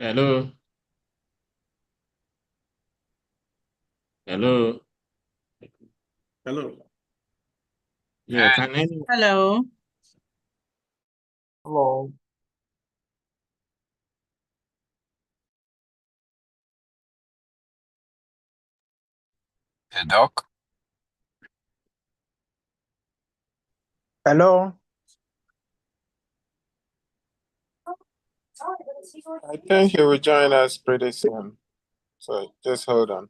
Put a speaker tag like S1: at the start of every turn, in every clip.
S1: Hello, hello.
S2: Hello.
S1: Yeah, can any
S3: Hello.
S2: Hello.
S4: Hey, Doc.
S2: Hello. I think he will join us pretty soon. So just hold on.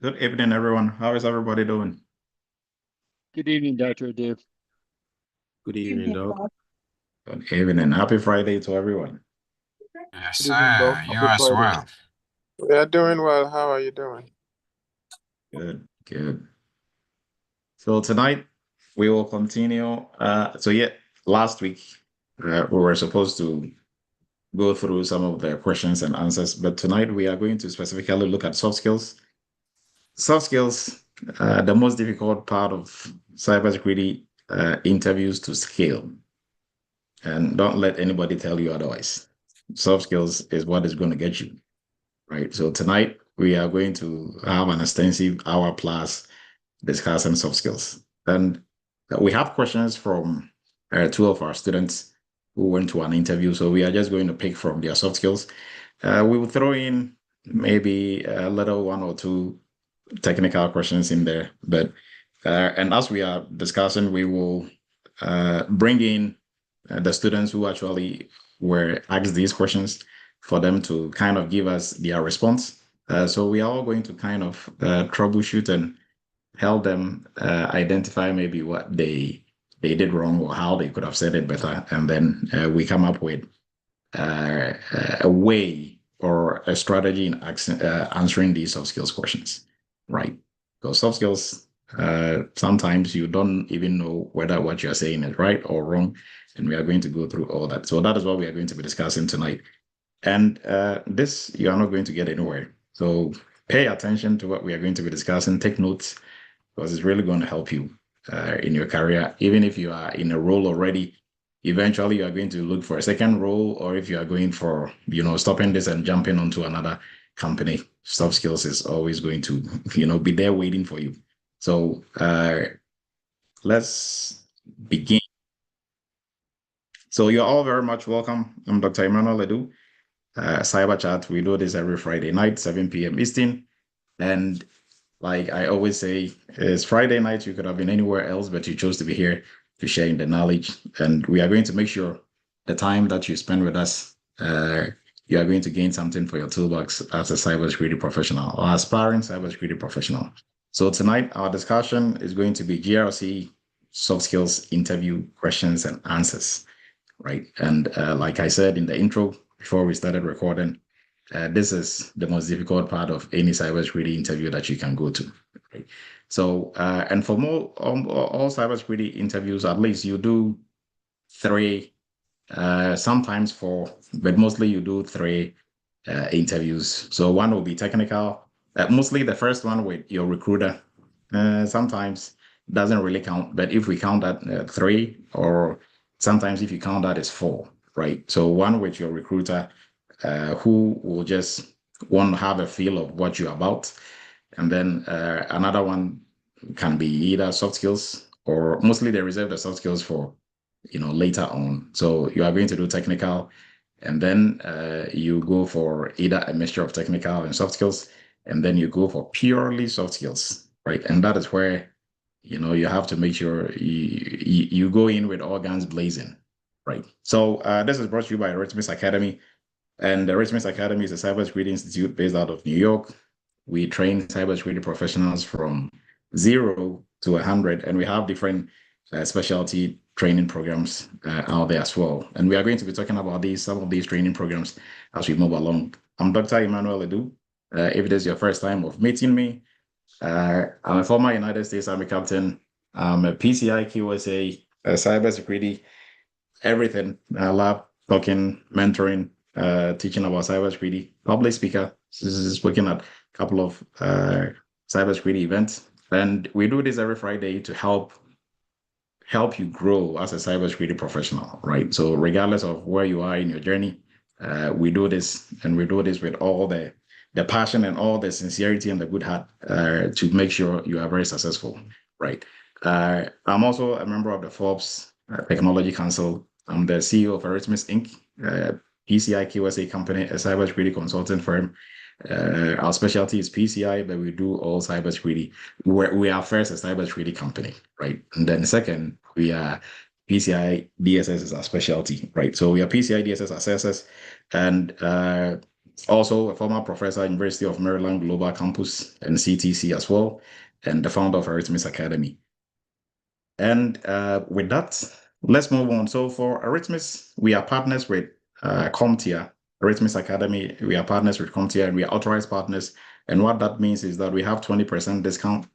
S5: Good evening, everyone. How is everybody doing?
S6: Good evening, Dr. Dave.
S1: good evening, Doc?
S5: Good evening. Happy Friday to everyone.
S4: Yes,
S2: Good evening, Doc.
S4: sir. You
S2: Happy
S4: as
S2: Friday.
S4: well.
S2: We are doing well. How are you doing?
S5: Good, good. So tonight we will continue. Last week we were supposed to go through some of the questions and answers, but tonight we are going to specifically look at soft skills. Soft skills, the most difficult part of cybersecurity interviews to scale. And don't let anybody tell you otherwise. Soft skills is what is going to get you. Right. So tonight we are going to have an extensive hour plus discussing soft skills. And we have questions from two of our students who went to an interview. So we are just going to pick from their soft skills. We will throw in maybe a little one or two technical questions in there. But and as we are discussing, we will bring in the students who actually were asked these questions for them to kind of give us their response. So we are all going to kind of troubleshoot and help them identify maybe what they did wrong or how they could have said it better, and then we come up with a way or a strategy in answering these soft skills questions, right? Because soft skills, sometimes you don't even know whether what you're saying is right or wrong, and we are going to go through all that. So that is what we are going to be discussing tonight. And this, you are not going to get anywhere. So pay attention to what we are going to be discussing. Take notes because it's really going to help you in your career. Even if you are in a role already, eventually you are going to look for a second role, or if you are going for, stopping this and jumping onto another company, soft skills is always going to, be there waiting for you. So let's begin. So you're all very much welcome. I'm Dr. Emmanuel Ledu. Cyber Chat, we do this every Friday night, 7 p.m. Eastern. And like I always say, it's Friday night. You could have been anywhere else, but you chose to be here to share in the knowledge. And we are going to make sure the time that you spend with us, you are going to gain something for your toolbox as a cybersecurity professional or aspiring cybersecurity professional. So tonight, our discussion is going to be GRC soft skills interview questions and answers, right? And like I said in the intro before we started recording, this is the most difficult part of any cybersecurity interview that you can go to. Right? So, and for all cybersecurity interviews, at least you do three, sometimes four, but mostly you do three interviews. So one will be technical, mostly the first one with your recruiter. Sometimes doesn't really count, but if we count that three, or sometimes if you count that as four, right? So one with your recruiter, who will just want to have a feel of what you're about. And then another one can be either soft skills, or mostly they reserve the soft skills for, later on. So you are going to do technical, and then you go for either a mixture of technical and soft skills, and then you go for purely soft skills, right? And that is where you have to make sure you go in with all guns blazing, right? So this is brought to you by Eretmis Academy. And the Eretmis Academy is a cybersecurity institute based out of New York. We train cybersecurity professionals from 0 to 100, and we have different specialty training programs out there as well. And we are going to be talking about some of these training programs as we move along. I'm Dr. Emmanuel Edu. If it is your first time of meeting me, I'm a former United States Army captain. I'm a PCI, QSA, cybersecurity, everything, lab, talking, mentoring, teaching about cybersecurity, public speaker, speaking at a couple of cybersecurity events. And we do this every Friday to help you grow as a cybersecurity professional, right? So regardless of where you are in your journey, we do this, and we do this with all the passion and all the sincerity and the good heart to make sure you are very successful, right? I'm also a member of the Forbes Technology Council. I'm the CEO of Eretmis Inc., PCI QSA company, a cybersecurity consulting firm. Our specialty is PCI, but we do all cybersecurity. We are first a cybersecurity company, right? And then second, we are PCI DSS is our specialty, right? So we are PCI DSS assessors, and also a former professor at University of Maryland Global Campus and CTC as well, and the founder of Eretmis Academy. And with that, let's move on. So for Eretmis, we are partners with CompTIA, Eretmis Academy. We are partners with CompTIA, and we are authorized partners. And what that means is that we have 20% discount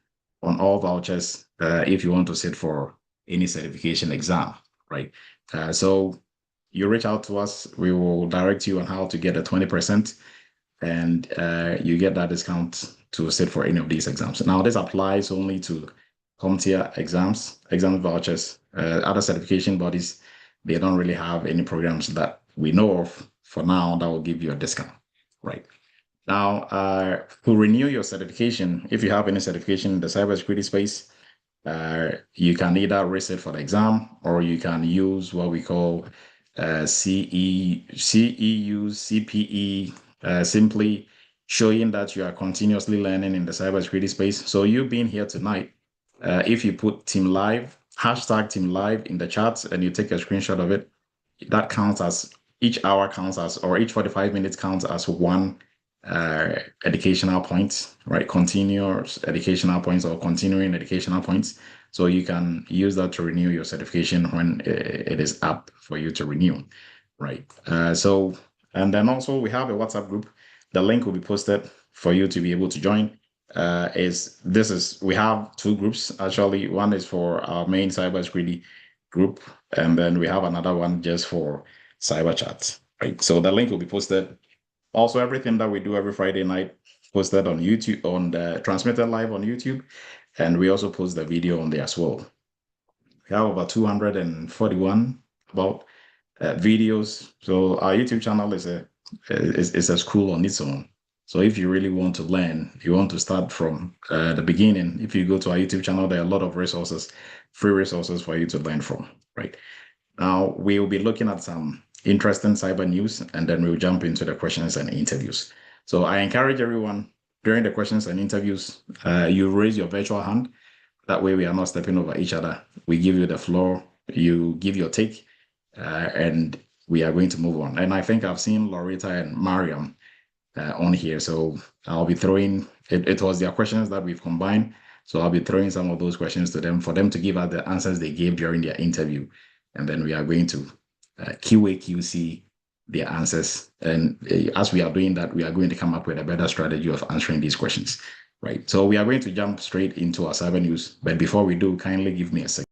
S5: on all vouchers if you want to sit for any certification exam, right? So you reach out to us, we will direct you on how to get a 20%, and you get that discount to sit for any of these exams. Now, this applies only to CompTIA exam vouchers. Other certification bodies, they don't really have any programs that we know of for now that will give you a discount, right? Now, to renew your certification, if you have any certification in the cybersecurity space, you can either resit for the exam, or you can use what we call CEU, CPE, simply showing that you are continuously learning in the cybersecurity space. So you being here tonight, if you put Team Live, hashtag Team Live in the chat, and you take a screenshot of it, that counts as each hour counts as, or each 45 minutes counts as one educational point, right? Continuous educational points or continuing educational points. So you can use that to renew your certification when it is up for you to renew, right? And then also we have a WhatsApp group. The link will be posted for you to be able to join. We have two groups actually. One is for our main cybersecurity group, and then we have another one just for cyber chat, right? So the link will be posted. Also, everything that we do every Friday night posted on YouTube, transmitted live on YouTube, and we also post the video on there as well. We have about 241 videos. So our YouTube channel is a school on its own. So if you really want to learn, you want to start from the beginning, if you go to our YouTube channel, there are a lot of resources, free resources for you to learn from, right? Now, we will be looking at some interesting cyber news, and then we'll jump into the questions and interviews. So I encourage everyone during the questions and interviews, you raise your virtual hand. That way we are not stepping over each other. We give you the floor, you give your take, and we are going to move on. And I think I've seen Loretta and Mariam on here. So I'll be throwing, it was their questions that we've combined. So I'll be throwing some of those questions to them for them to give us the answers they gave during their interview. And then we are going to QA/QC their answers. And as we are doing that, we are going to come up with a better strategy of answering these questions, right? So we are going to jump straight into our cyber news. But before we do, kindly give me a second.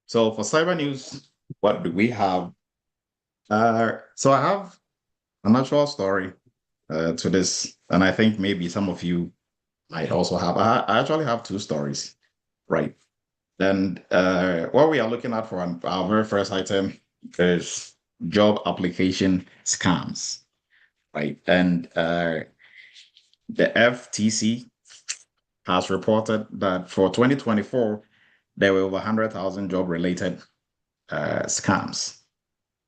S5: So for cyber news, what do we have? So I have a natural story to this, and I think maybe some of you might also have. I actually have two stories, right? And what we are looking at for our very first item is job application scams, right? And the FTC has reported that for 2024, there were over 100,000 job-related scams.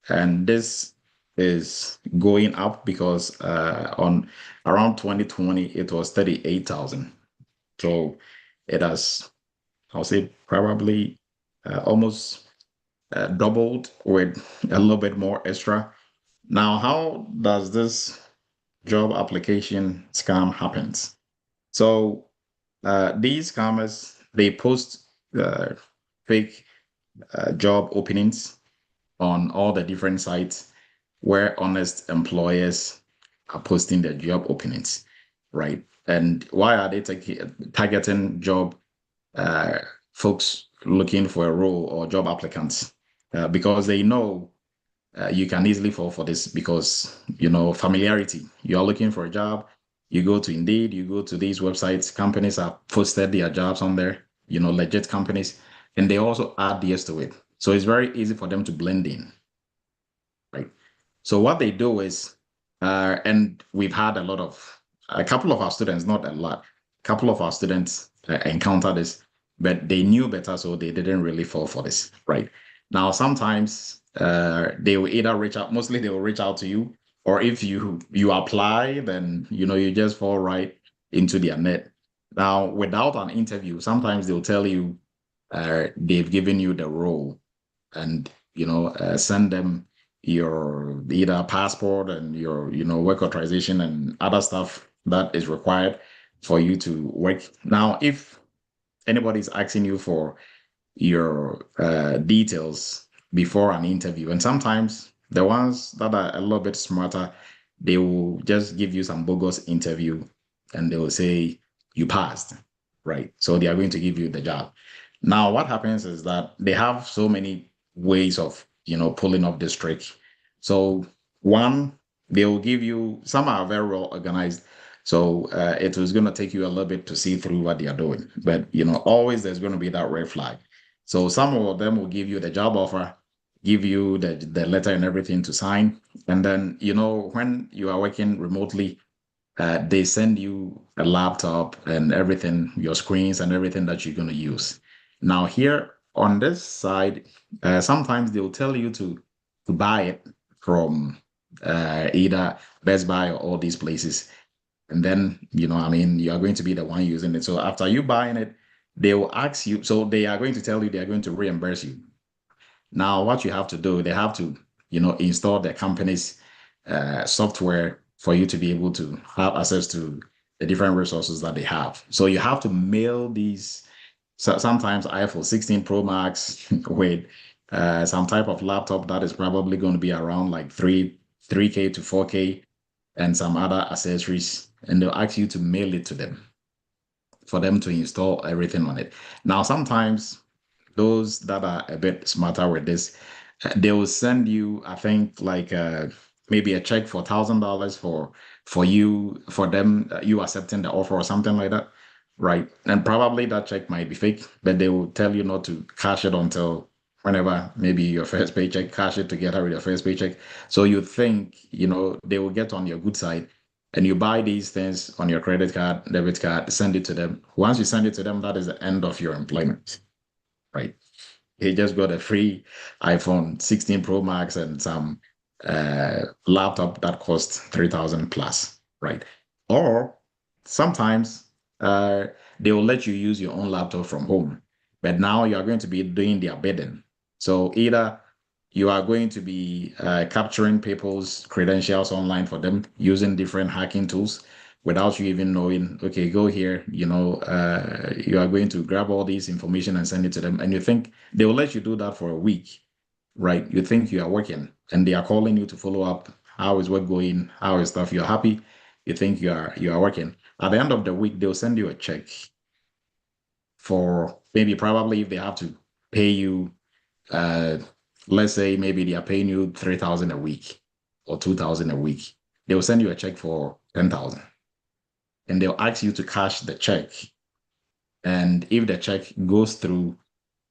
S5: And this is going up because on around 2020, it was 38,000. So it has, I'll say, probably almost doubled with a little bit more extra. Now, how does this job application scam happen? So these scammers, they post fake job openings on all the different sites where honest employers are posting their job openings, right? And why are they targeting job folks looking for a role or job applicants? Because they know you can easily fall for this because, familiarity. You're looking for a job, you go to Indeed, you go to these websites, companies have posted their jobs on there, legit companies, and they also add theirs to it. So it's very easy for them to blend in, right? So what they do is, and we've had a couple of our students, not a lot, a couple of our students encountered this, but they knew better, so they didn't really fall for this, right? Now, sometimes they will either reach out, mostly they will reach out to you, or if you apply, then, you just fall right into their net. Now, without an interview, sometimes they'll tell you they've given you the role and, send them your either passport and your work authorization and other stuff that is required for you to work. Now, if anybody's asking you for your details before an interview, and sometimes the ones that are a little bit smarter, they will just give you some bogus interview and they will say you passed, right? So they are going to give you the job. Now, what happens is that they have so many ways of pulling off this trick. So one, they will give you, some are very well organized, so it was going to take you a little bit to see through what they are doing, but always there's going to be that red flag. So some of them will give you the job offer, give you the letter and everything to sign, and then when you are working remotely, they send you a laptop and everything, your screens and everything that you're going to use. Now here on this side, sometimes they'll tell you to buy it from either Best Buy or all these places. And then, you are going to be the one using it. So after you buying it, they will ask you, so they are going to tell you they are going to reimburse you. Now, what you have to do, they have to, install the company's software for you to be able to have access to the different resources that they have. So you have to mail these. So sometimes iPhone 16 Pro Max with some type of laptop that is probably going to be around like 3K to 4K and some other accessories, and they'll ask you to mail it to them for them to install everything on it. Now, sometimes those that are a bit smarter with this, they will send you, I think, like maybe a check for $1,000 for them, you accepting the offer or something like that. Right. And probably that check might be fake, but they will tell you not to cash it until whenever maybe your first paycheck, cash it together with your first paycheck. So you think, they will get on your good side and you buy these things on your credit card, debit card, send it to them. Once you send it to them, that is the end of your employment, right? He just got a free iPhone 16 Pro Max and some laptop that costs 3,000 plus, right? Or sometimes they will let you use your own laptop from home, but now you are going to be doing their bidding. So either you are going to be capturing people's credentials online for them using different hacking tools without you even knowing, okay, go here, you are going to grab all this information and send it to them. And you think they will let you do that for a week, right? You think you are working and they are calling you to follow up. How is work going? How is stuff? You're happy. You think you are working. At the end of the week, they'll send you a check for maybe probably if they have to pay you let's say maybe they are paying you 3,000 a week or 2,000 a week. They will send you a check for 10,000, and they'll ask you to cash the check. And if the check goes through,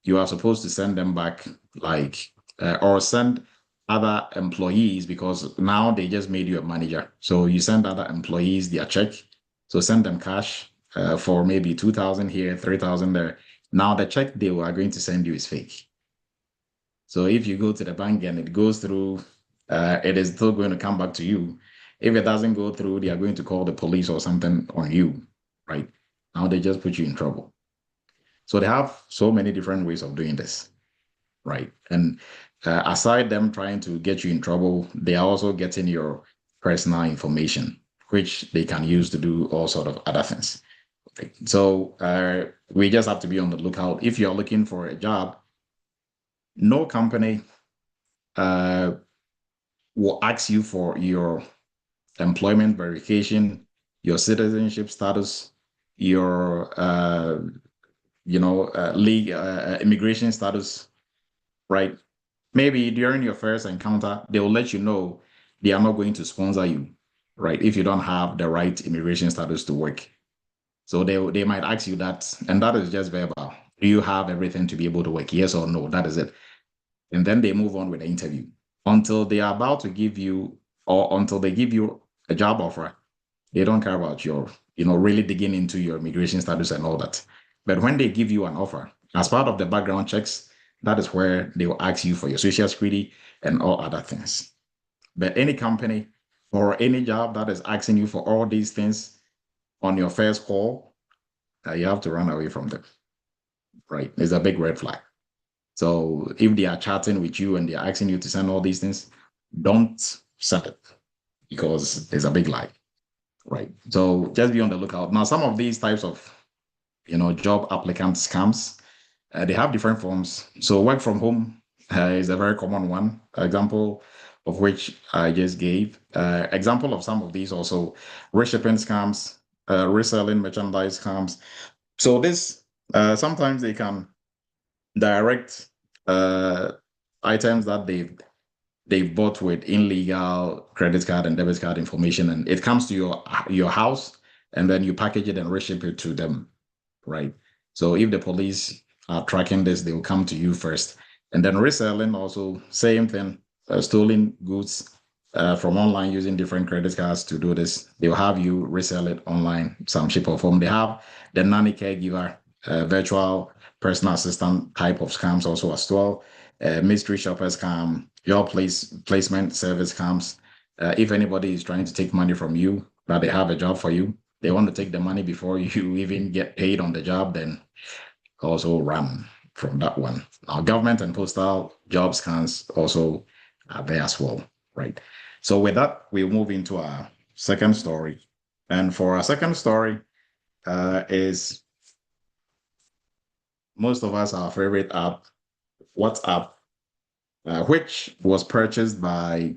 S5: you are supposed to send them back, like, or send other employees, because now they just made you a manager. So you send other employees their check. So send them cash for maybe 2,000 here, 3,000 there. Now the check they are going to send you is fake. So if you go to the bank and it goes through, it is still going to come back to you. If it doesn't go through, they are going to call the police or something on you, right? Now they just put you in trouble. So they have so many different ways of doing this, right? And aside them trying to get you in trouble, they are also getting your personal information, which they can use to do all sort of other things. Okay. So we just have to be on the lookout. If you're looking for a job, no company will ask you for your employment verification, your citizenship status, your immigration status, right? Maybe during your first encounter, they will let you know they are not going to sponsor you, right? If you don't have the right immigration status to work. So they might ask you that, and that is just verbal. Do you have everything to be able to work? Yes or no, that is it. And then they move on with the interview until they are about to give you, or until they give you a job offer. They don't care about your, really digging into your immigration status and all that. But when they give you an offer, as part of the background checks, that is where they will ask you for your social security and all other things. But any company or any job that is asking you for all these things on your first call, you have to run away from them, right? It's a big red flag. So if they are chatting with you and they're asking you to send all these things, don't send it, because it's a big lie, right? So just be on the lookout. Now, some of these types of, job applicant scams, they have different forms. So work from home is a very common one, example of which I just gave. Example of some of these also, reshipping scams, reselling merchandise scams. So this, sometimes they can direct items that they've bought with illegal credit card and debit card information, and it comes to your house, and then you package it and reship it to them, right? So if the police are tracking this, they will come to you first. And then reselling also, same thing, stolen goods from online using different credit cards to do this. They'll have you resell it online, some shape or form. They have the nanny caregiver, virtual personal assistant type of scams also as well. Mystery shopper scam, job placement service scams. If anybody is trying to take money from you, that they have a job for you, they want to take the money before you even get paid on the job, then also run from that one. Now, government and postal job scams also are there as well, right? So with that, we'll move into our second story. And for our second story is most of us, our favorite app, WhatsApp, which was purchased by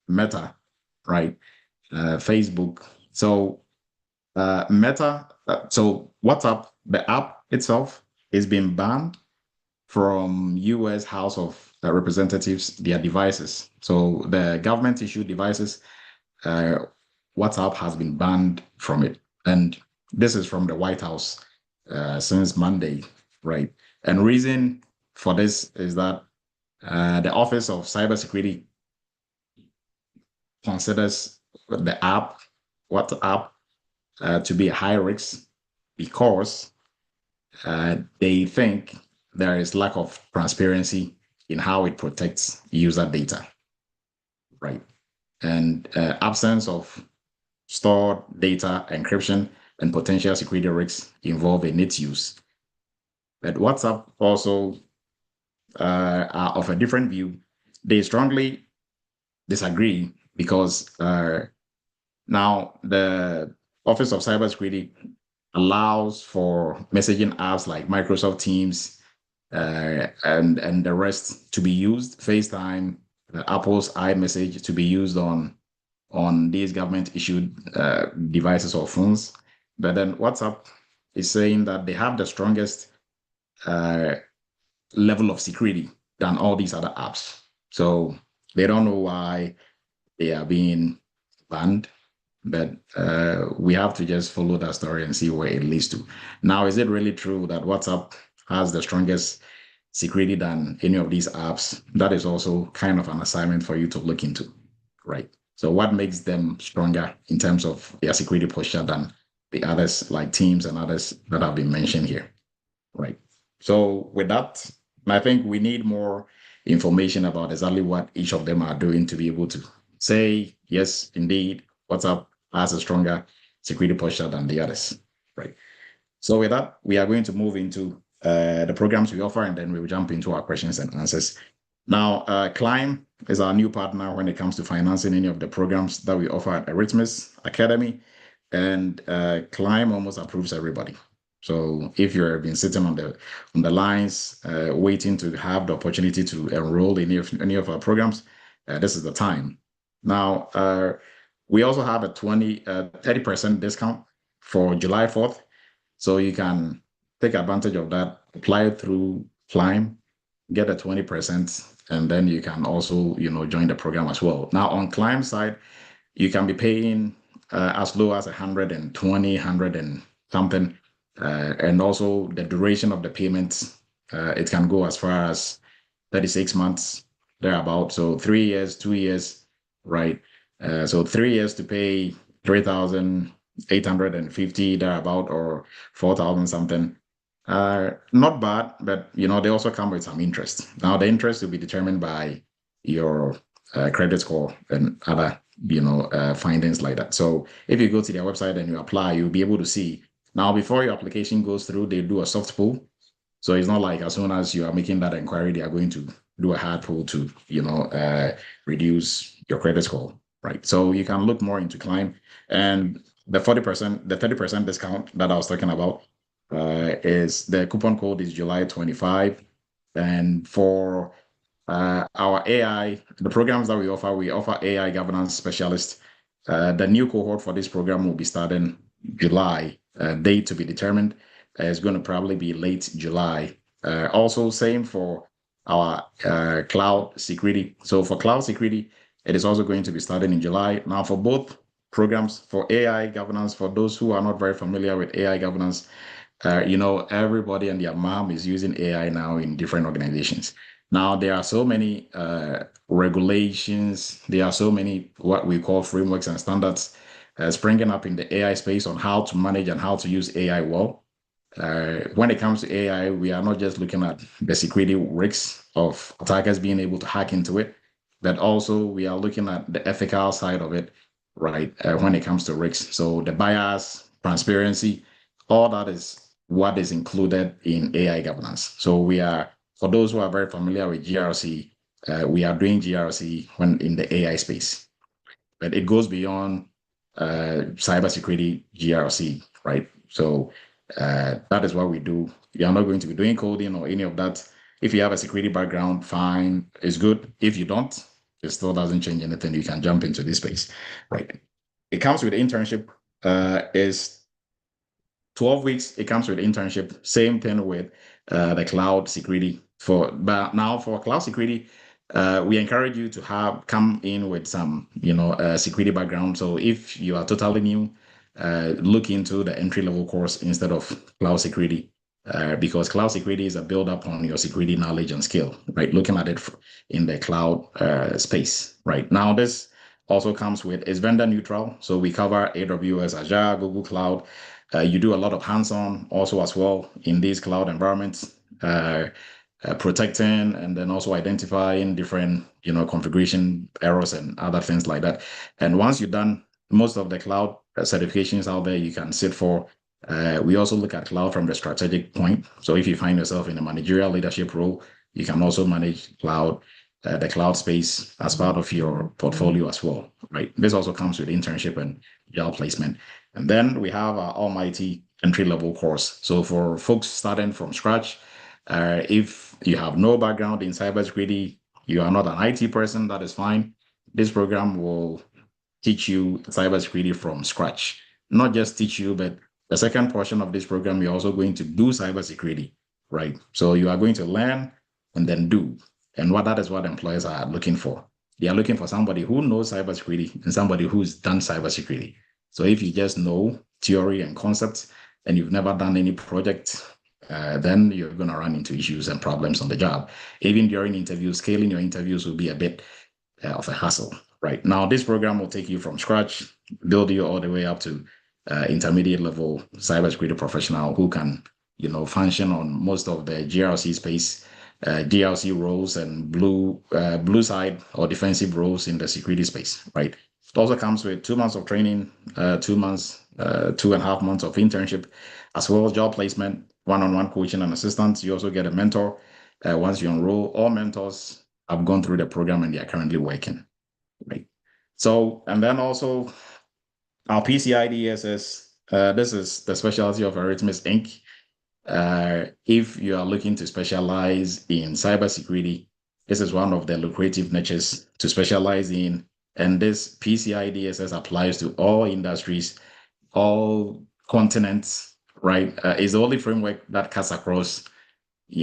S5: Meta, right? Facebook. So Meta, so WhatsApp, the app itself is being banned from US House of Representatives, their devices. So the government issued devices, WhatsApp has been banned from it. And this is from the White House since Monday, right? And reason for this is that the Office of Cybersecurity considers the app, WhatsApp, to be a high risk because they think there is lack of transparency in how it protects user data, right? And absence of stored data, encryption, and potential security risks involved in its use. But WhatsApp also are of a different view. They strongly disagree because now the Office of Cybersecurity allows for messaging apps like Microsoft Teams and the rest to be used, FaceTime, Apple's iMessage to be used on these government-issued devices or phones. But then WhatsApp is saying that they have the strongest level of security than all these other apps. So they don't know why they are being banned, but we have to just follow that story and see where it leads to. Now, is it really true that WhatsApp has the strongest security than any of these apps? That is also kind of an assignment for you to look into, right? So what makes them stronger in terms of their security posture than the others like Teams and others that have been mentioned here, right? So with that, I think we need more information about exactly what each of them are doing to be able to say, yes, indeed, WhatsApp has a stronger security posture than the others, right? So with that, we are going to move into the programs we offer, and then we will jump into our questions and answers. Now, Climb is our new partner when it comes to financing any of the programs that we offer at Eretmis Academy, and Climb almost approves everybody. So if you've been sitting on the lines, waiting to have the opportunity to enroll in any of our programs, this is the time. Now, we also have a 30% discount for July 4th. So you can take advantage of that, apply it through Climb, get a 20%, and then you can also, join the program as well. Now on Climb side, you can be paying as low as 120, 100 and something. And also the duration of the payments, it can go as far as 36 months, thereabout. So 3 years, 2 years, right? So 3 years to pay 3,850 thereabout, or 4,000 something. Not bad, but they also come with some interest. Now the interest will be determined by your credit score and other findings like that. So if you go to their website and you apply, you'll be able to see. Now before your application goes through, they do a soft pull. So it's not like as soon as you are making that inquiry, they are going to do a hard pull to reduce your credit score, right? So you can look more into Climb, and the 40%, the 30% discount that I was talking about is the coupon code is July 25. And for our AI, the programs that we offer AI governance specialist. The new cohort for this program will be starting July, date to be determined. It's going to probably be late July. Also, same for our cloud security. So for cloud security, it is also going to be starting in July. Now for both programs, for AI governance, for those who are not very familiar with AI governance, everybody and their mom is using AI now in different organizations. Now, there are so many regulations. There are so many what we call frameworks and standards springing up in the AI space on how to manage and how to use AI well. When it comes to AI, we are not just looking at the security risks of attackers being able to hack into it, but also we are looking at the ethical side of it, right, when it comes to risks. So the bias, transparency, all that is what is included in AI governance. So we are, for those who are very familiar with GRC, we are doing GRC when in the AI space, but it goes beyond cybersecurity GRC, right? So that is what we do. You are not going to be doing coding or any of that. If you have a security background, fine, it's good. If you don't, it still doesn't change anything. You can jump into this space, right? It comes with internship, is 12 weeks. It comes with internship. Same thing with the cloud security. But now for cloud security, we encourage you to come in with some, security background. So if you are totally new, look into the entry-level course instead of cloud security, because cloud security is a build up on your security knowledge and skill, right? Looking at it in the cloud space, right? Now this also comes with, is vendor neutral. So we cover AWS, Azure, Google Cloud. You do a lot of hands-on also as well in these cloud environments, protecting and then also identifying different, configuration errors and other things like that. And once you're done, most of the cloud certifications out there you can sit for. We also look at cloud from the strategic point. So if you find yourself in a managerial leadership role, you can also manage cloud, the cloud space as part of your portfolio as well, right? This also comes with internship and job placement. And then we have our almighty entry-level course. So for folks starting from scratch, if you have no background in cybersecurity, you are not an IT person, that is fine. This program will teach you cybersecurity from scratch. Not just teach you, but the second portion of this program, you're also going to do cybersecurity, right? So you are going to learn and then do. And that is what employers are looking for. They are looking for somebody who knows cybersecurity and somebody who's done cybersecurity. So if you just know theory and concepts and you've never done any project, then you're going to run into issues and problems on the job. Even during interviews, scaling your interviews will be a bit of a hassle. Right now, this program will take you from scratch, build you all the way up to intermediate level cybersecurity professional who can, function on most of the GRC space, GRC roles, and blue side or defensive roles in the security space. Right. It also comes with 2 months of training, 2 months, 2.5 months of internship, as well as job placement, one-on-one coaching and assistance. You also get a mentor once you enroll. All mentors have gone through the program and they are currently working. Right. So, and then also our PCI DSS, this is the specialty of Eretmis Inc. If you are looking to specialize in cybersecurity, this is one of the lucrative niches to specialize in. And this PCI DSS applies to all industries, all continents, right? It's the only framework that cuts across,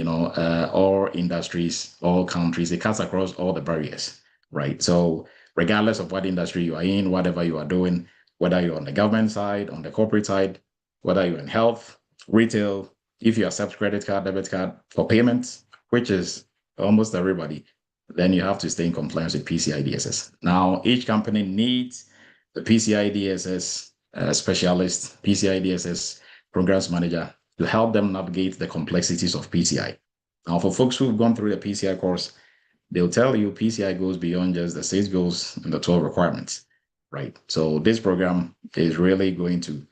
S5: all industries, all countries. It cuts across all the barriers, right? So regardless of what industry you are in, whatever you are doing, whether you're on the government side, on the corporate side, whether you're in health, retail, if you accept credit card, debit card for payments, which is almost everybody, then you have to stay in compliance with PCI DSS. Now, each company needs the PCI DSS specialist, PCI DSS programs manager to help them navigate the complexities of PCI. Now, for folks who've gone through the PCI course, they'll tell you PCI goes beyond just the 6 goals and the 12 requirements, right? So this program is really going to,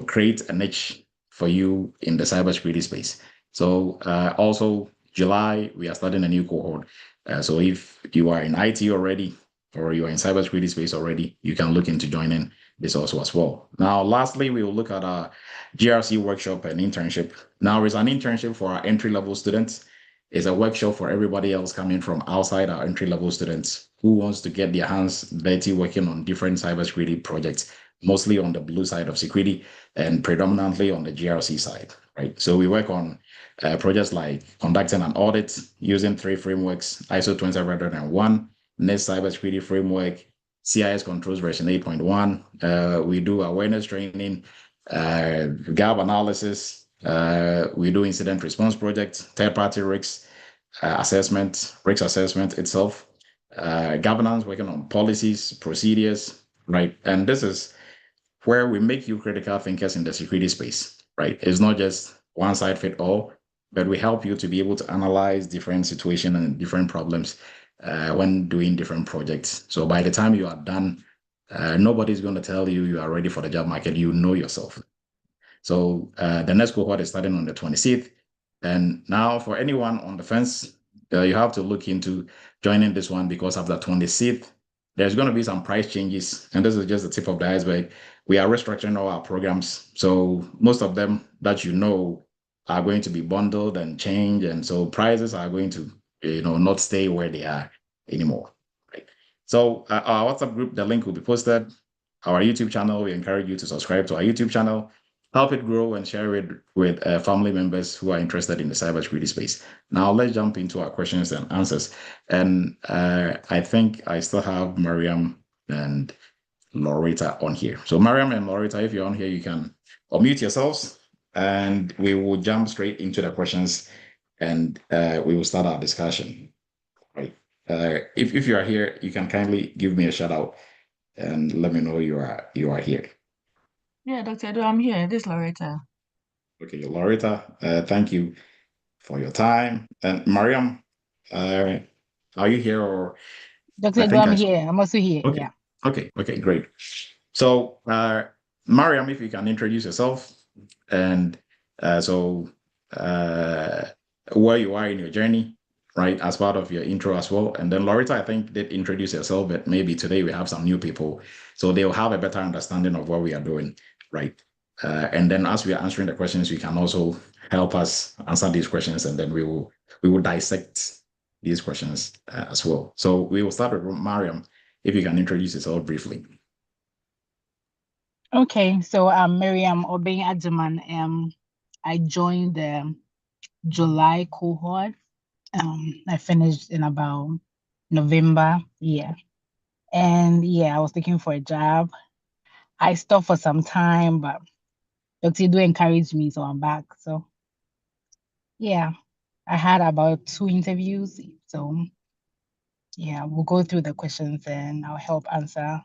S5: create a niche for you in the cybersecurity space. So also July, we are starting a new cohort. So if you are in IT already, or you are in cybersecurity space already, you can look into joining this also as well. Now, lastly, we will look at our GRC workshop and internship. Now, it's an internship for our entry-level students. It's a workshop for everybody else coming from outside our entry-level students who wants to get their hands dirty working on different cybersecurity projects, mostly on the blue side of security and predominantly on the GRC side, right? So we work on projects like conducting an audit using 3 frameworks, ISO 27001, NIST Cybersecurity Framework, CIS Controls version 8.1. We do awareness training, gap analysis. We do incident response projects, third-party risks assessment, risk assessment itself, governance, working on policies, procedures, right? And this is where we make you critical thinkers in the security space, right? It's not just one size fits all, but we help you to be able to analyze different situations and different problems when doing different projects. So by the time you are done, nobody's going to tell you you are ready for the job market. You know yourself. So the next cohort is starting on the 26th. And now for anyone on the fence, you have to look into joining this one because after 26th, there's going to be some price changes. And this is just the tip of the iceberg. We are restructuring all our programs. So most of them that are going to be bundled and changed. And so prices are going to, not stay where they are anymore. Right. So our WhatsApp group, the link will be posted. Our YouTube channel, we encourage you to subscribe to our YouTube channel, help it grow and share it with family members who are interested in the cybersecurity space. Now let's jump into our questions and answers. And I think I still have Mariam and Loretta on here. So Mariam and Loretta, if you're on here, you can unmute yourselves and we will jump straight into the questions and we will start our discussion. Right. If you are here, you can kindly give me a shout out and let me know you are here.
S3: Yeah, Dr. Edu, I'm here. This is Loretta.
S5: Okay, Loretta, thank you for your time. And Mariam, are you here or?
S7: Dr. Edu, I'm here. I'm also here.
S5: Okay.
S7: Yeah.
S5: Okay, great. So, Mariam, if you can introduce yourself and where you are in your journey, right, as part of your intro as well. And then Loretta, I think, did introduce yourself, but maybe today we have some new people, so they'll have a better understanding of what we are doing, right? And then as we are answering the questions, you can also help us answer these questions, and then we will dissect these questions as well. So we will start with Mariam, if you can introduce yourself briefly.
S7: Okay, so I'm Miriam Obeng Adjaman. I joined the July cohort, I finished in about November. Yeah. And yeah, I was looking for a job. I stopped for some time, but Dr. Edu encouraged me, so I'm back. So yeah, I had about 2 interviews. So yeah, we'll go through the questions and I'll help answer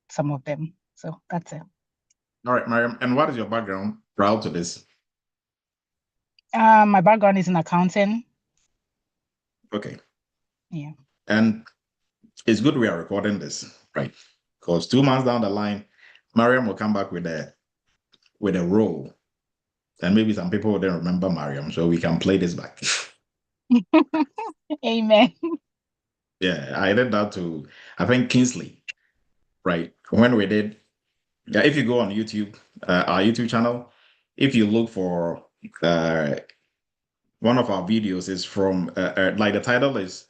S7: some of them. So that's it.
S5: All right, Mariam. And what is your background prior to this?
S7: My background is in accounting.
S5: Okay.
S7: Yeah.
S5: And it's good we are recording this, right? Because 2 months down the line, Mariam will come back with a role. And maybe some people wouldn't remember Mariam, so we can play this back.
S7: Amen.
S5: Yeah, I did that to, I think, Kingsley, right? When we did, yeah, if you go on YouTube, our YouTube channel, if you look for one of our videos is from, like the title is,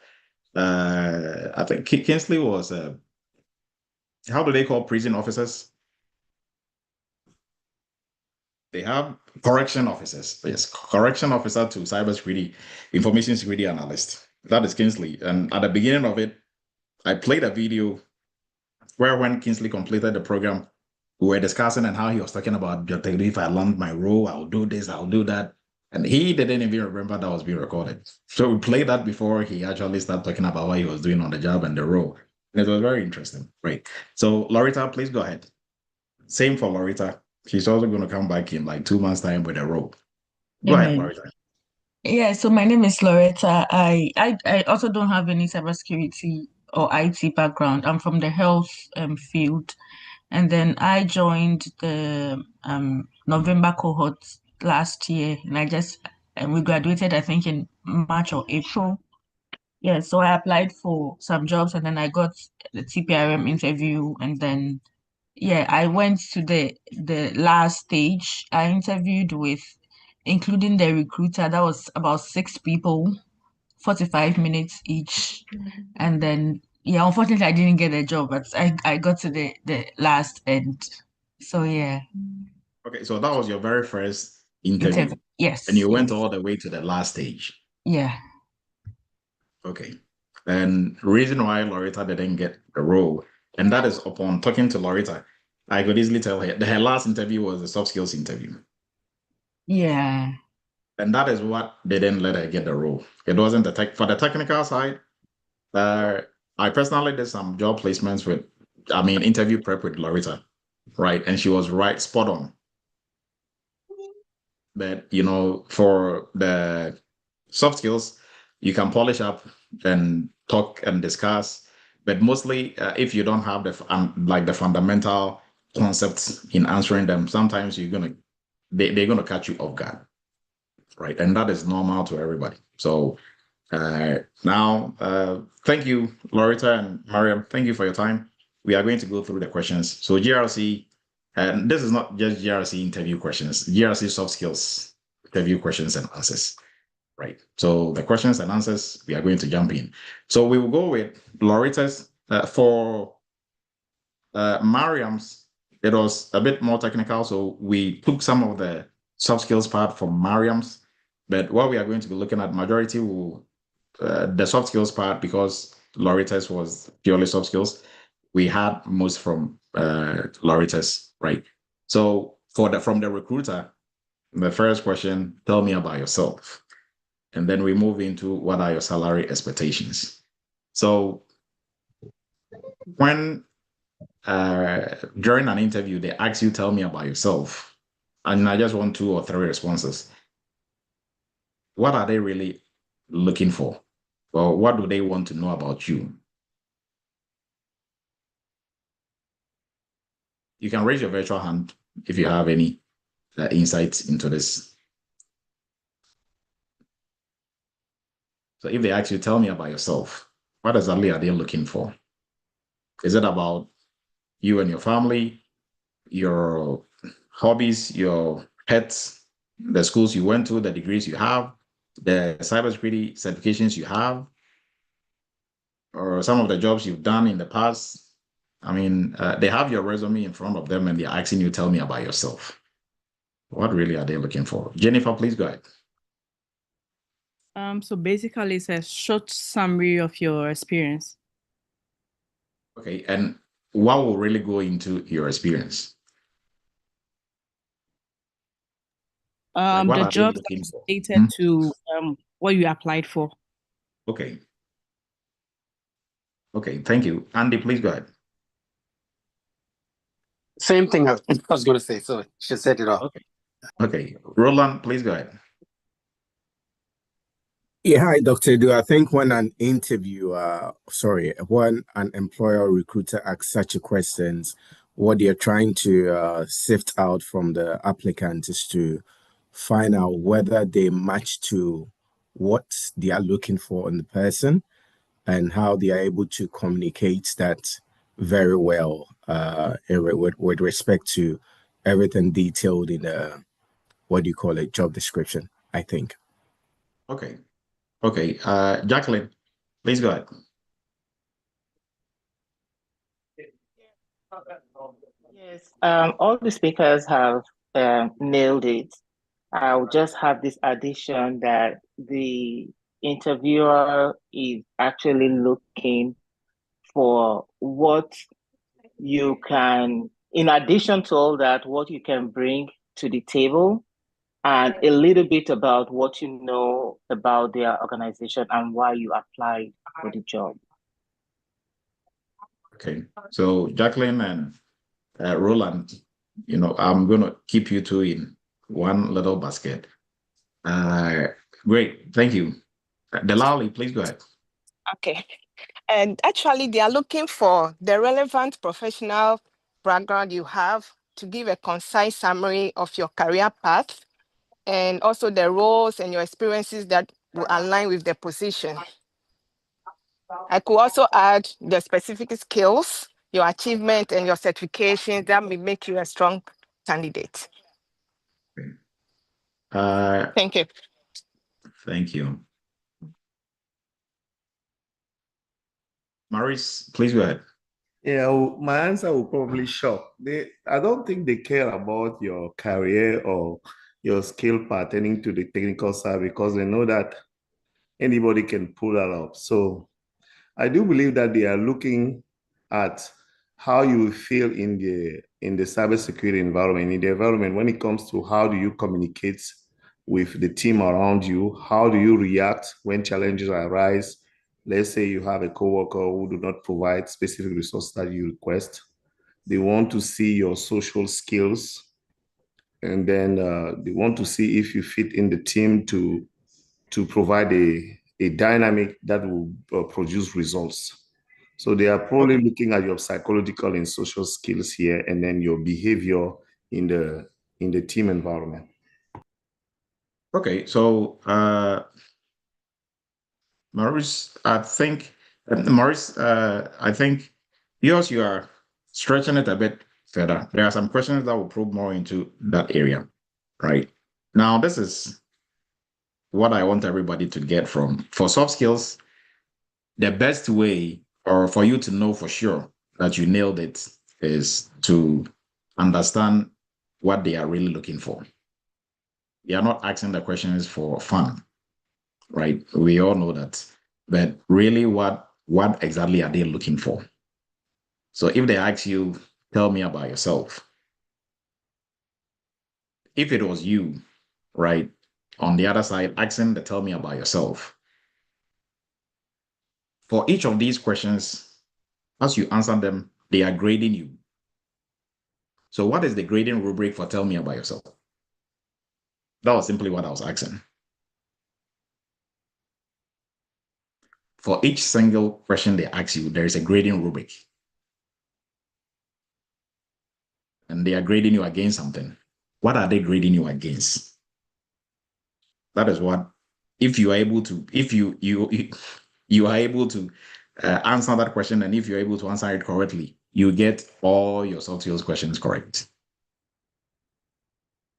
S5: I think Kingsley was, how do they call prison officers? They have correction officers. Yes, correction officer to cybersecurity, information security analyst. That is Kingsley. And at the beginning of it, I played a video where when Kingsley completed the program, we were discussing and how he was talking about, if I land my role, I'll do this, I'll do that. And he didn't even remember that was being recorded. So we played that before he actually started talking about what he was doing on the job and the role. And it was very interesting. Right. So Loretta, please go ahead. Same for Loretta. She's also going to come back in like 2 months' time with a role. Go ahead,
S3: Amen.
S5: Loretta.
S3: Yeah, so my name is Loretta. I also don't have any cybersecurity or IT background. I'm from the health field. And then I joined the November cohort last year, and we graduated, I think, in March or April. Yeah, so I applied for some jobs and then I got the TPRM interview, and then yeah, I went to the last stage. I interviewed with, including the recruiter, that was about 6 people, 45 minutes each. And then yeah, unfortunately I didn't get a job, but I got to the last end. So yeah.
S5: Okay, so that was your very first interview.
S3: Yes.
S5: And you went
S3: yes.
S5: all the way to the last stage.
S3: Yeah.
S5: Okay. And reason why Loretta didn't get the role, and that is upon talking to Loretta, I could easily tell her her last interview was a soft skills interview.
S3: Yeah.
S5: And that is what didn't let her get the role. It wasn't for the technical side. I personally did some job placements interview prep with Loretta, right? And she was right, spot on. But for the soft skills, you can polish up and talk and discuss. But mostly, if you don't have the fundamental concepts in answering them, sometimes they're gonna catch you off guard, right? And that is normal to everybody. So now, thank you, Loretta and Mariam. Thank you for your time. We are going to go through the questions. So GRC, and this is not just GRC interview questions, GRC soft skills interview questions and answers, right? So the questions and answers, we are going to jump in. So we will go with Loretta's. For Mariam's, it was a bit more technical. So we took some of the soft skills part from Mariam's, but what we are going to be looking at, majority will the soft skills part, because Loretta's was purely soft skills. We had most from Loretta's, right? So from the recruiter, the first question, tell me about yourself. And then we move into what are your salary expectations. So when during an interview, they ask you, tell me about yourself, and I just want 2 or 3 responses. What are they really looking for? Well, what do they want to know about you? You can raise your virtual hand if you have any insights into this. So if they ask you, tell me about yourself, what exactly are they looking for? Is it about you and your family, your hobbies, your pets, the schools you went to, the degrees you have, the cybersecurity certifications you have, or some of the jobs you've done in the past? I mean, they have your resume in front of them and they're asking you, tell me about yourself. What really are they looking for? Jennifer, please go ahead.
S8: So basically it's a short summary of your experience.
S5: Okay, and what will really go into your experience? Like what
S8: The
S5: are they
S8: jobs
S5: looking for?
S8: related to what you applied for.
S5: Okay. Okay, thank you. Andy, please go ahead.
S9: Same thing I was going to say, so she set it off.
S5: Okay. Okay, Roland, please go ahead.
S10: Yeah, hi, Dr. Edu. I think when an when an employer or recruiter asks such a questions, what they're trying to sift out from the applicant is to find out whether they match to what they are looking for in the person and how they are able to communicate that very well with respect to everything detailed in the, job description, I think.
S5: Okay. Okay, Jacqueline, please go ahead.
S11: Yes, all the speakers have nailed it. I'll just have this addition that the interviewer is actually looking for what you can, in addition to all that, what you can bring to the table and a little bit about what you know about their organization and why you applied for the job.
S5: Okay, so Jacqueline and Roland, I'm going to keep you two in one little basket. Great, thank you. Delali, please go ahead.
S12: Okay. And actually, they are looking for the relevant professional background you have to give a concise summary of your career path and also the roles and your experiences that will align with the position. I could also add the specific skills, your achievement, and your certifications that may make you a strong candidate. Thank you.
S5: Thank you. Maurice, please go ahead.
S13: Yeah, my answer will probably shock. I don't think they care about your career or your skill pertaining to the technical side because they know that anybody can pull that up. So I do believe that they are looking at how you feel in the cybersecurity environment, in the environment when it comes to how do you communicate with the team around you, how do you react when challenges arise. Let's say you have a coworker who do not provide specific resources that you request. They want to see your social skills, and then they want to see if you fit in the team to provide a dynamic that will produce results. So they are probably looking at your psychological and social skills here, and then your behavior in the team environment.
S5: Okay, so Maurice, I think yours, you are stretching it a bit further. There are some questions that will probe more into that area, right? Now, this is what I want everybody to get for soft skills. The best way, or for you to know for sure that you nailed it, is to understand what they are really looking for. They are not asking the questions for fun, right? We all know that. But really, what exactly are they looking for? So if they ask you, tell me about yourself. If it was you, right, on the other side, asking to tell me about yourself. For each of these questions, as you answer them, they are grading you. So what is the grading rubric for tell me about yourself? That was simply what I was asking. For each single question they ask you, there is a grading rubric. And they are grading you against something. What are they grading you against? That is what, if you are able to, if you are able to answer that question, and if you're able to answer it correctly, you get all your soft skills questions correct.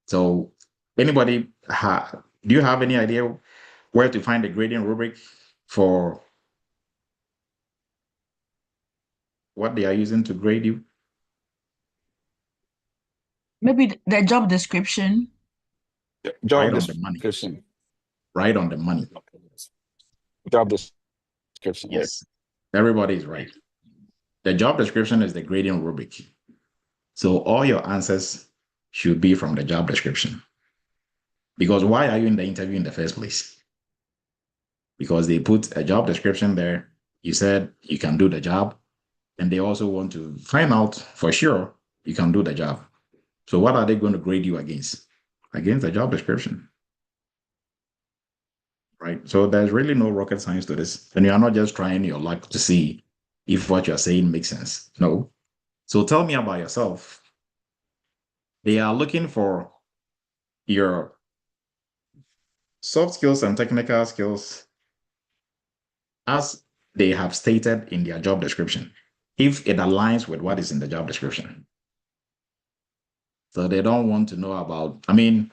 S5: So anybody, do you have any idea where to find the grading rubric for what they are using to grade you?
S3: Maybe the job description.
S4: Job
S5: Right on the money.
S4: description.
S5: Right on the money.
S4: Job description.
S5: Yes, everybody is right. The job description is the grading rubric. So all your answers should be from the job description. Because why are you in the interview in the first place? Because they put a job description there. You said you can do the job, and they also want to find out for sure you can do the job. So what are they going to grade you against? Against the job description. Right? So there's really no rocket science to this. And you are not just trying your luck to see if what you're saying makes sense. No. So tell me about yourself. They are looking for your soft skills and technical skills as they have stated in their job description, if it aligns with what is in the job description. So they don't want to know about, I mean,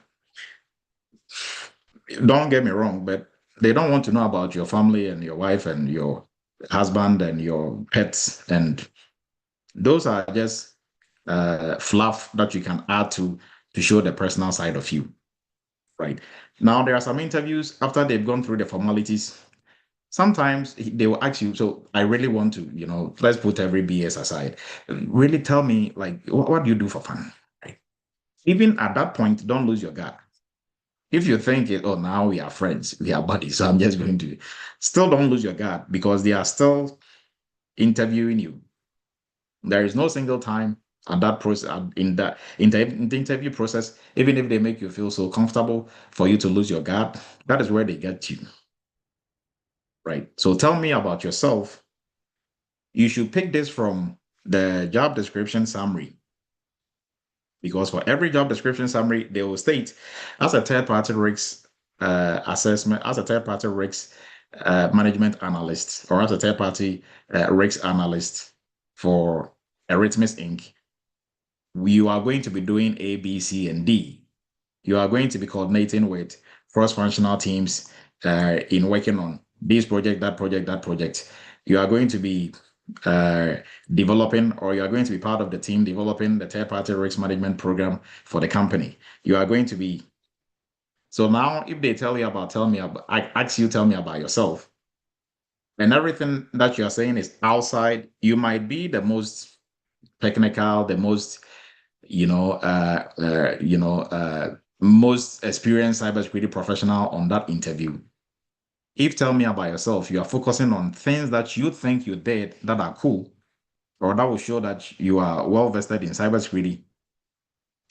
S5: don't get me wrong, but they don't want to know about your family and your wife and your husband and your pets. And those are just fluff that you can add to show the personal side of you. Right. Now, there are some interviews after they've gone through the formalities. Sometimes they will ask you, so I really want to, let's put every BS aside. Really tell me, like, what do you do for fun? Right? Even at that point, don't lose your guard. If you think, oh, now we are friends, we are buddies, so I'm just going to, still don't lose your guard because they are still interviewing you. There is no single time at that process, in the interview process, even if they make you feel so comfortable for you to lose your guard, that is where they get you. Right. So tell me about yourself. You should pick this from the job description summary. Because for every job description summary, they will state as a third-party risks assessment, as a third-party risks management analyst, or as a third-party risks analyst for Eretmis Inc., you are going to be doing A, B, C, and D. You are going to be coordinating with cross-functional teams in working on this project, that project, that project. You are going to be developing, or you are going to be part of the team developing the third-party risk management program for the company. You are going to be. So now, if they tell me about yourself, and everything that you are saying is outside, you might be the most technical, the most, most experienced cybersecurity professional on that interview. If tell me about yourself, you are focusing on things that you think you did that are cool, or that will show that you are well vested in cybersecurity,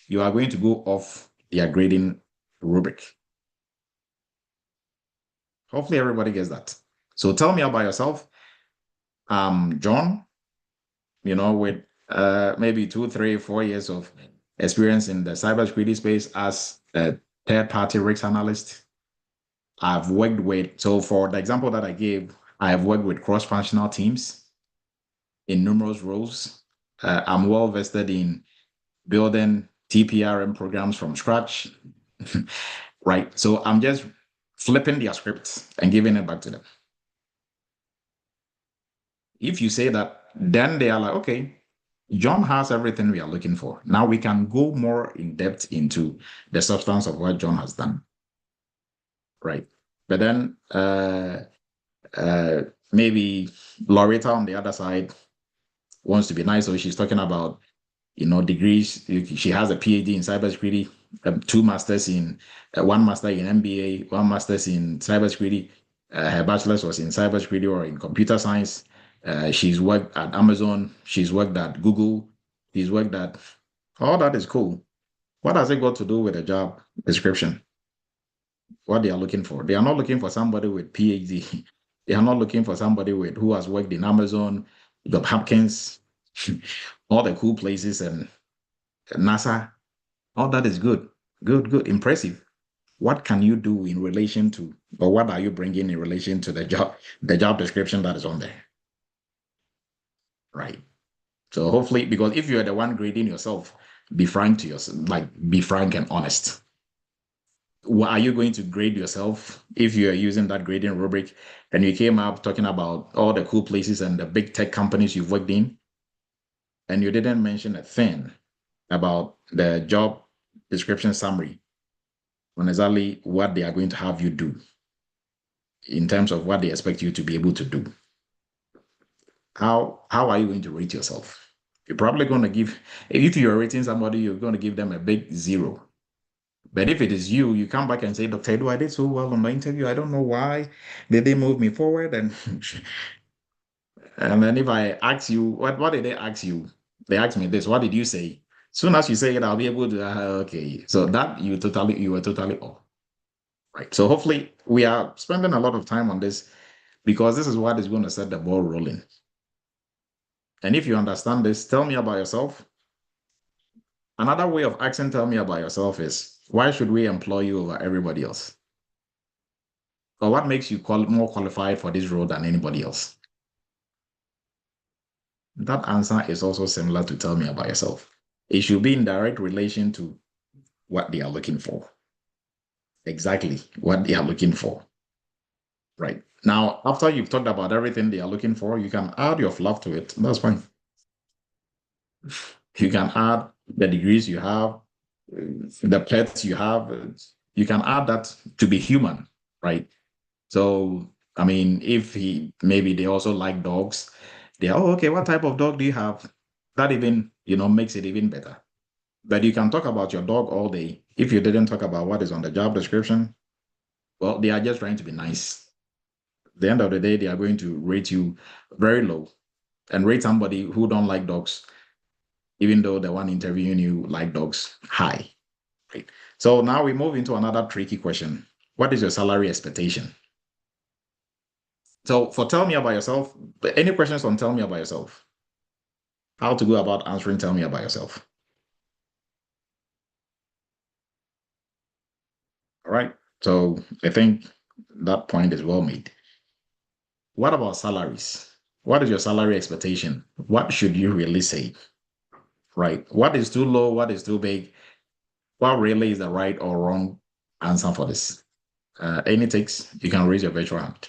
S5: you are going to go off their grading rubric. Hopefully everybody gets that. So tell me about yourself. John, with maybe 2, 3, 4 years of experience in the cybersecurity space as a third-party risk analyst. I've worked with, so for the example that I gave, I have worked with cross-functional teams in numerous roles. I'm well vested in building TPRM programs from scratch, right? So I'm just flipping their script and giving it back to them. If you say that, then they are like, okay, John has everything we are looking for. Now we can go more in depth into the substance of what John has done, right? But then maybe Loretta on the other side wants to be nice, so she's talking about degrees. She has a PhD in cybersecurity, 2 masters in 1 master in MBA, 1 master's in cybersecurity. Her bachelor's was in cybersecurity or in computer science. She's worked at Amazon. She's worked at Google. She's worked at, all that is cool. What has it got to do with a job description? What they are looking for? They are not looking for somebody with PhD. They are not looking for somebody who has worked in Amazon, Job Hopkins, all the cool places, and NASA. All that is good, impressive. What can you do in relation to, or what are you bringing in relation to the job description that is on there? Right. So hopefully, because if you're the one grading yourself, be frank to yourself, be frank and honest. Are you going to grade yourself if you are using that grading rubric and you came up talking about all the cool places and the big tech companies you've worked in, and you didn't mention a thing about the job description summary on exactly what they are going to have you do? in terms of what they expect you to be able to do. How are you going to rate yourself? You're probably going to give, if you're rating somebody, you're going to give them a big 0. But if it is you, you come back and say, Dr. Edu, I did so well on my interview. I don't know why. Did they move me forward? And then if I ask you, what did they ask you? They asked me this. What did you say? Soon as you say it, I'll be able to, okay. So that you were totally off. Right. So hopefully we are spending a lot of time on this because this is what is going to set the ball rolling. And if you understand this, tell me about yourself. Another way of asking tell me about yourself is, why should we employ you over everybody else? Or what makes you more qualified for this role than anybody else? That answer is also similar to tell me about yourself. It should be in direct relation to what they are looking for. Exactly what they are looking for. Right. Now, after you've talked about everything they are looking for, you can add your fluff to it. That's fine. You can add the degrees you have, the pets you have. You can add that to be human, right? So, I mean, if maybe they also like dogs, okay, what type of dog do you have? That even, makes it even better. But you can talk about your dog all day. If you didn't talk about what is on the job description, well, they are just trying to be nice. At the end of the day, they are going to rate you very low and rate somebody who don't like dogs, even though the one interviewing you like dogs, high. Right? So now we move into another tricky question. What is your salary expectation? So for tell me about yourself, any questions on tell me about yourself? How to go about answering tell me about yourself? All right. So I think that point is well made. What about salaries? What is your salary expectation? What should you really say? Right? What is too low? What is too big? What really is the right or wrong answer for this? Any takes, you can raise your virtual hand.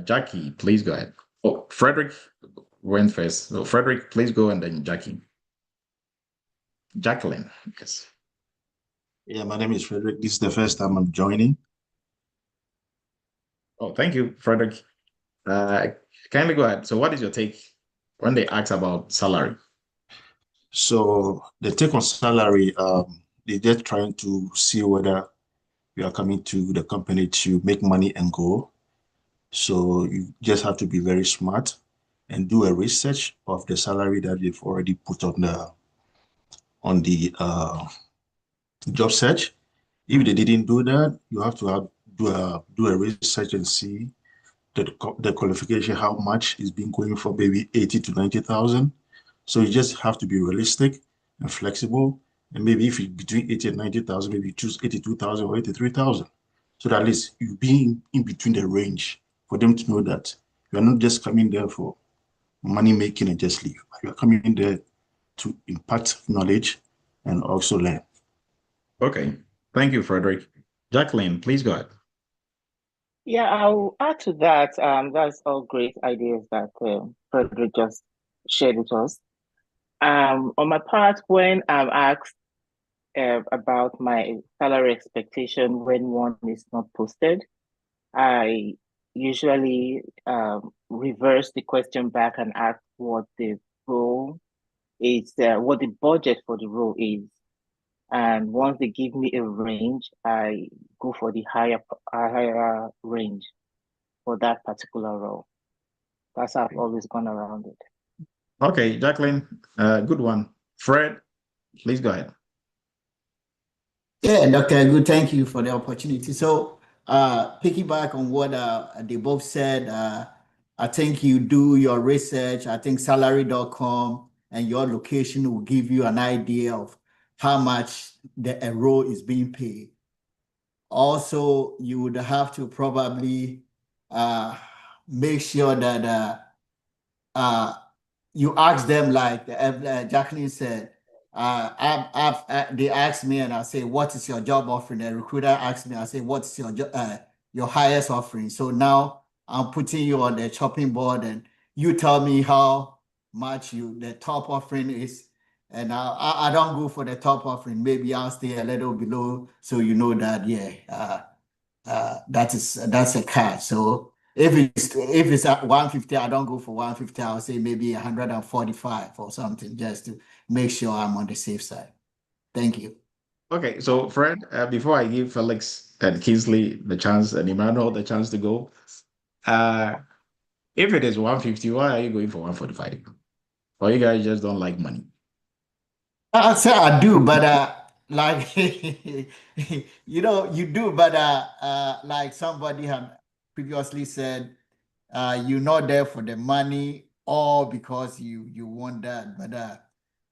S5: Jackie, please go ahead. Oh, Frederick went first. So Frederick, please go, and then Jackie. Jacqueline, yes.
S14: Yeah, my name is Frederick. This is the first time I'm joining.
S5: Oh, thank you, Frederick. Kindly go ahead. So what is your take when they ask about salary?
S14: So the take on salary, they're just trying to see whether you are coming to the company to make money and go. So you just have to be very smart and do a research of the salary that you've already put on the job search. If they didn't do that, you have to do a research and see the qualification, how much is being going for, maybe 80 to 90,000. So you just have to be realistic and flexible. And maybe if it's between 80 and 90,000, maybe you choose 82,000 or 83,000. So that at least you be in between the range for them to know that you're not just coming there for money making and just leave. You're coming in there to impart knowledge and also learn.
S5: Okay. Thank you, Frederick. Jacqueline, please go ahead.
S11: Yeah, I'll add to that. That's all great ideas that Frederick just shared with us. On my part, when I'm asked about my salary expectation when one is not posted, I usually reverse the question back and ask what the role is, what the budget for the role is. And once they give me a range, I go for the higher range for that particular role. That's how I've always gone around it.
S5: Okay, Jacqueline, good one. Fred, please go ahead.
S15: Yeah, Dr. Good, thank you for the opportunity. So, piggyback on what they both said, I think you do your research. I think salary.com and your location will give you an idea of how much a role is being paid. Also, you would have to probably make sure that you ask them, like Jacqueline said, they asked me and I say, what is your job offering? The recruiter asked me, I say, what's your highest offering? So now I'm putting you on the chopping board and you tell me how much the top offering is. And I don't go for the top offering. Maybe I'll stay a little below, so you know that, yeah, that's a catch. So if it's at 150, I don't go for 150. I'll say maybe 145 or something, just to make sure I'm on the safe side. Thank you.
S5: Okay, so Fred, before I give Felix and Kingsley the chance and Emmanuel the chance to go, if it is 150, why are you going for 145? Or you guys just don't like money?
S15: I say I do, but like you know, you do, but like somebody had previously said, you're not there for the money or because you want that, but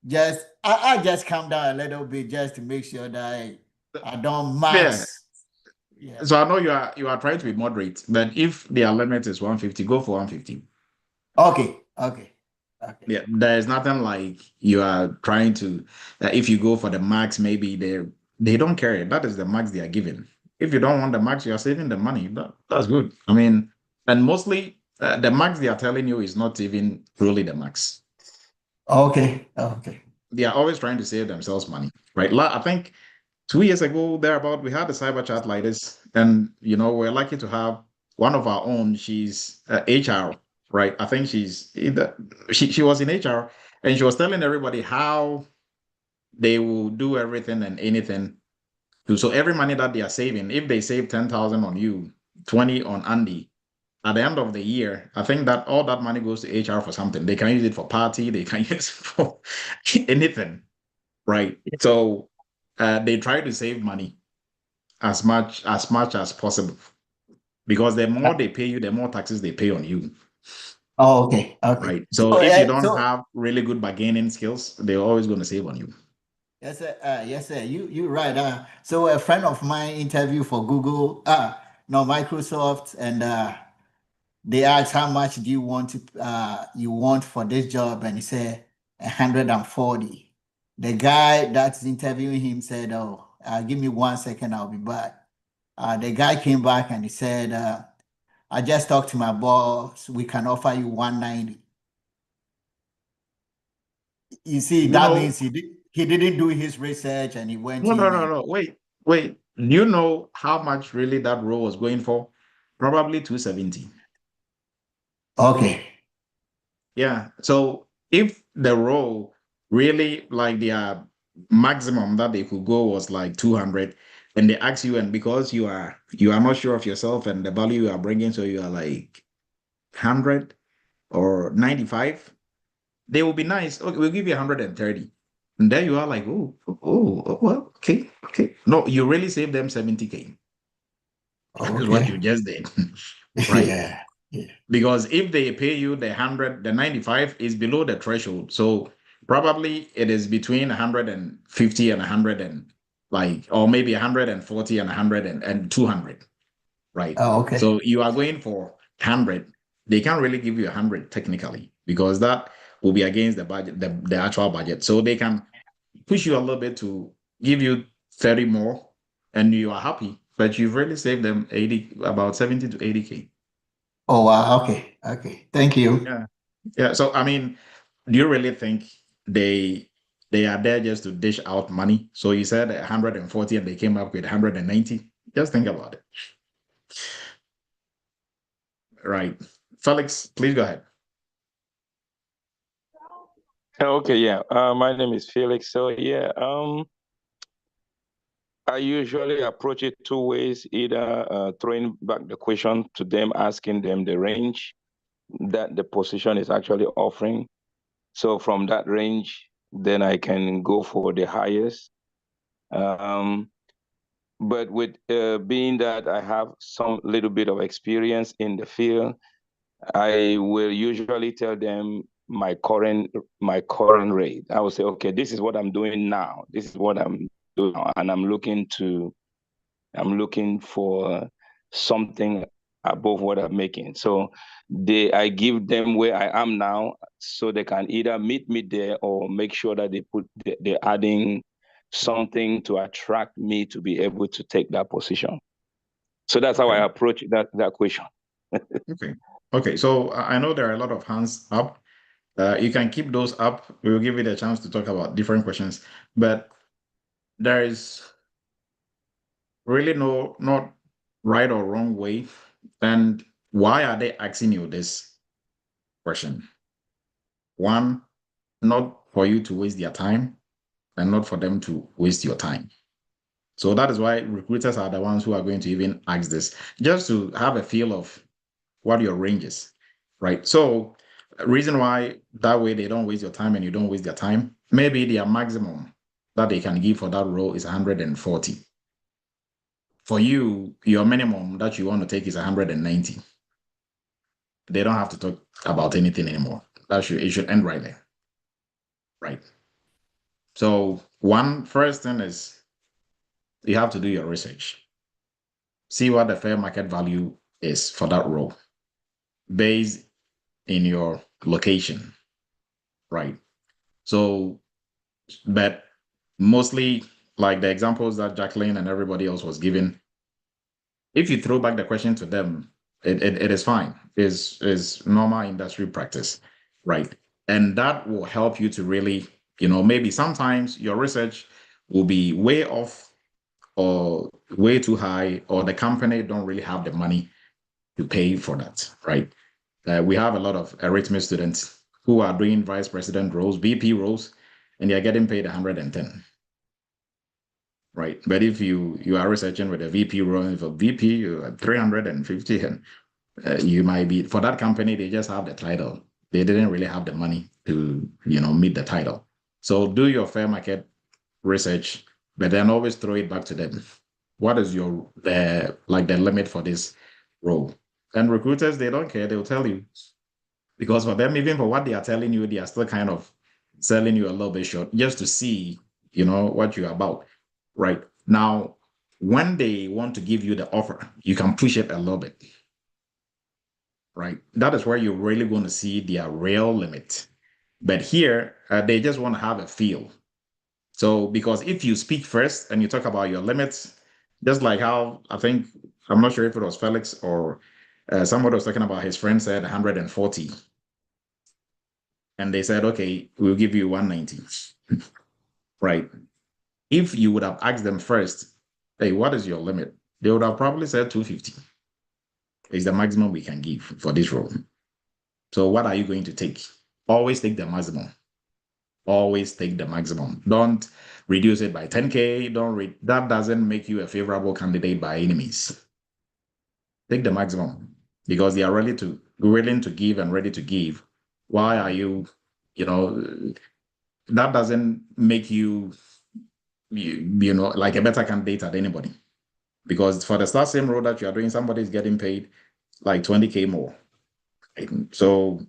S15: just I just calm down a little bit just to make sure that I don't max. Yeah.
S5: So I know you are trying to be moderate, but if their limit is 150, go for 150.
S15: Okay.
S5: Yeah, there is nothing like you are trying to. If you go for the max, maybe they don't care. That is the max they are giving. If you don't want the max, you are saving the money. That's good. I mean, and mostly the max they are telling you is not even really the max.
S15: Okay.
S5: They are always trying to save themselves money, right? I think 2 years ago, thereabout, we had a cyber chat like this, and we're lucky to have one of our own. She's HR, right? I think she was in HR, and she was telling everybody how they will do everything and anything. So every money that they are saving, if they save 10,000 on you, 20 on Andy, at the end of the year, I think that all that money goes to HR for something. They can use it for party, they can use it for anything, right? So they try to save money as much as possible, because the more they pay you, the more taxes they pay on you.
S15: Oh, okay.
S5: Right. So if you don't have really good bargaining skills, they're always going to save on you.
S15: Yes, sir. Yes, sir. You're right. So a friend of mine interviewed for Google, no, Microsoft, and they asked how much do you want for this job, and he said 140. The guy that's interviewing him said, "Oh, give me 1 second, I'll be back." The guy came back and he said, "I just talked to my boss. We can offer you 190." You see, that means he didn't do his research and he went in.
S5: No. Wait. You know how much really that role was going for? Probably 270.
S15: Okay.
S5: Yeah. So if the role really, like, their maximum that they could go was like 200, and they ask you, and because you are not sure of yourself and the value you are bringing, so you are like 100 or 95, they will be nice. Okay, we'll give you 130. And there you are like, oh, well, okay. No, you really save them 70K. That is what you just did. Right?
S15: Yeah.
S5: Because if they pay you the 100, the 95 is below the threshold. So probably it is between 150 and 100 and or maybe 140 and 100 and 200. Right?
S15: Oh, okay.
S5: So you are going for 100. They can't really give you 100 technically, because that will be against the budget, the actual budget. So they can push you a little bit to give you 30 more, and you are happy, but you've really saved them about 70 to 80K.
S15: Oh, wow. Okay. Thank you.
S5: Yeah. So, I mean, do you really think they are there just to dish out money? So you said 140 and they came up with 190. Just think about it. Right. Felix, please go ahead.
S16: Okay, yeah. My name is Felix. So yeah, I usually approach it two ways, either throwing back the question to them, asking them the range that the position is actually offering. So from that range, then I can go for the highest. But with being that I have some little bit of experience in the field, I will usually tell them my current rate. I will say, okay, this is what I'm doing now. This is what I'm doing now, and I'm looking for something above what I'm making. So I give them where I am now, so they can either meet me there or make sure that they're adding something to attract me to be able to take that position. So that's how I approach that question.
S5: Okay. So I know there are a lot of hands up. You can keep those up. We will give you the chance to talk about different questions, but there is really not right or wrong way. And why are they asking you this question? One, not for you to waste their time and not for them to waste your time. So that is why recruiters are the ones who are going to even ask this, just to have a feel of what your range is, right? So reason why that way they don't waste your time and you don't waste their time, maybe their maximum that they can give for that role is 140. For you, your minimum that you want to take is 190. They don't have to talk about anything anymore. It should end right there. Right. So first thing is you have to do your research. See what the fair market value is for that role based in your location. Right. So, but mostly like the examples that Jacqueline and everybody else was giving, if you throw back the question to them, it is fine. Is normal industry practice, right? And that will help you to really, maybe sometimes your research will be way off or way too high, or the company don't really have the money to pay for that, right? We have a lot of Eretmis students who are doing vice president roles, VP roles, and they're getting paid 110. Right. But if you are researching with a VP role, for VP, you are 350, and you might be, for that company, they just have the title. They didn't really have the money to, meet the title. So do your fair market research, but then always throw it back to them. What is the limit for this role? And recruiters, they don't care. They'll tell you. Because for them, even for what they are telling you, they are still kind of selling you a little bit short just to see, what you're about. Right. Now, when they want to give you the offer, you can push it a little bit. Right. That is where you're really going to see their real limit. But here, they just want to have a feel. So, because if you speak first and you talk about your limits, just like how I'm not sure if it was Felix or somebody was talking about his friend said 140. And they said, okay, we'll give you 190. Right. If you would have asked them first, hey, what is your limit? They would have probably said 250 is the maximum we can give for this role. So what are you going to take? Always take the maximum. Always take the maximum. Don't reduce it by 10K. That doesn't make you a favorable candidate by any means. Take the maximum because they are willing to give and ready to give. Why are you, that doesn't make you like a better candidate at anybody. Because for the start same role that you are doing, somebody is getting paid like 20K more. Right? So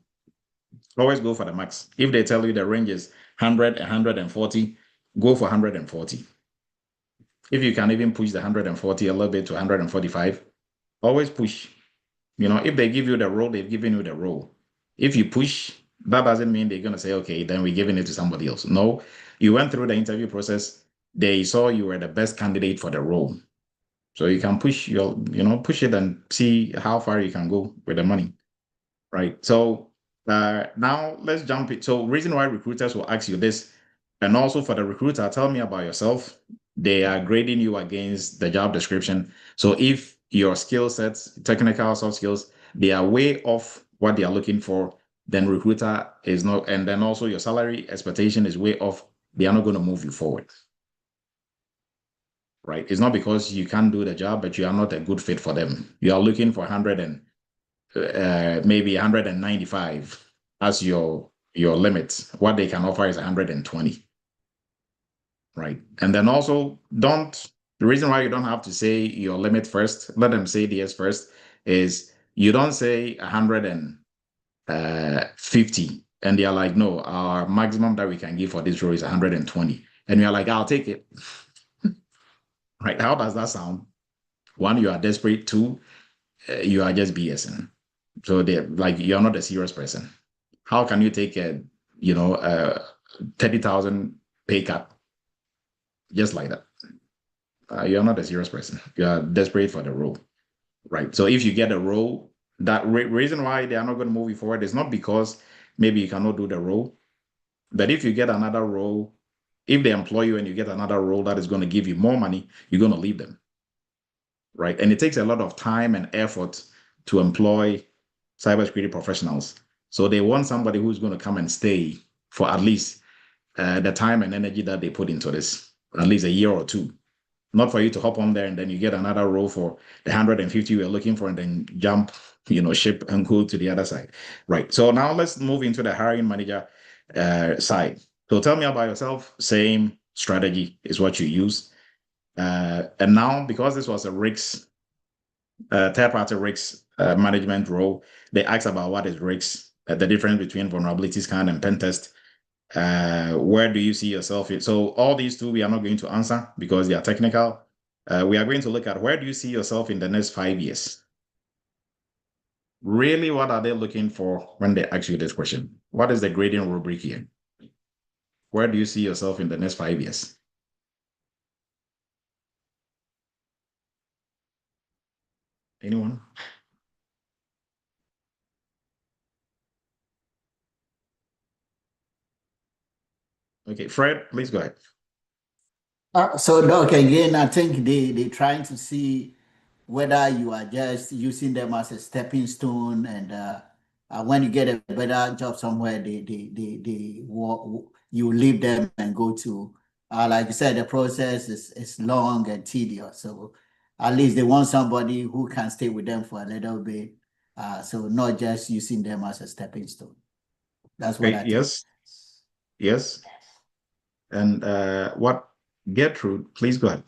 S5: always go for the max. If they tell you the range is 100, 140, go for 140. If you can even push the 140 a little bit to 145, always push. If they give you the role, they've given you the role. If you push, that doesn't mean they're going to say, okay, then we're giving it to somebody else. No, you went through the interview process. They saw you were the best candidate for the role. So you can push push it and see how far you can go with the money, right? So now let's jump it. So reason why recruiters will ask you this, and also for the recruiter, tell me about yourself. They are grading you against the job description. So if your skill sets, technical, soft skills, they are way off what they are looking for, then recruiter is not, and then also your salary expectation is way off, they are not going to move you forward. Right? It's not because you can't do the job, but you are not a good fit for them. You are looking for 100 and maybe 195 as your limit. What they can offer is 120. Right? And then also the reason why you don't have to say your limit first, let them say theirs first, is you don't say 150 and they are like, no, our maximum that we can give for this role is 120. And you're like, I'll take it. Right? How does that sound? One, you are desperate. Two, you are just BSing. So you're not a serious person. How can you take a 30,000 pay cut just like that? You're not a serious person. You are desperate for the role, right? So if you get a role, that reason why they are not going to move you forward is not because maybe you cannot do the role. But if you get another role, if they employ you and you get another role that is going to give you more money, you're going to leave them, right? And it takes a lot of time and effort to employ cybersecurity professionals. So they want somebody who's going to come and stay for at least the time and energy that they put into this, at least a year or two. Not for you to hop on there and then you get another role for the 150 you were looking for and then jump, ship and go to the other side, right? So now let's move into the hiring manager side. So tell me about yourself. Same strategy is what you use. And now, because this was a risks, third-party risks management role, they asked about what is risks, the difference between vulnerability scan and pen test. Where do you see yourself in? So all these two we are not going to answer because they are technical. We are going to look at where do you see yourself in the next 5 years? Really, what are they looking for when they ask you this question? What is the grading rubric here? Where do you see yourself in the next 5 years? Anyone? Okay, Fred, please go ahead.
S15: So Doc, again, I think they're trying to see whether you are just using them as a stepping stone, and when you get a better job somewhere, you leave them and go to, like you said, the process is long and tedious. So at least they want somebody who can stay with them for a little bit. So not just using them as a stepping stone. That's what I think.
S5: Yes. And what Gertrude, please go ahead.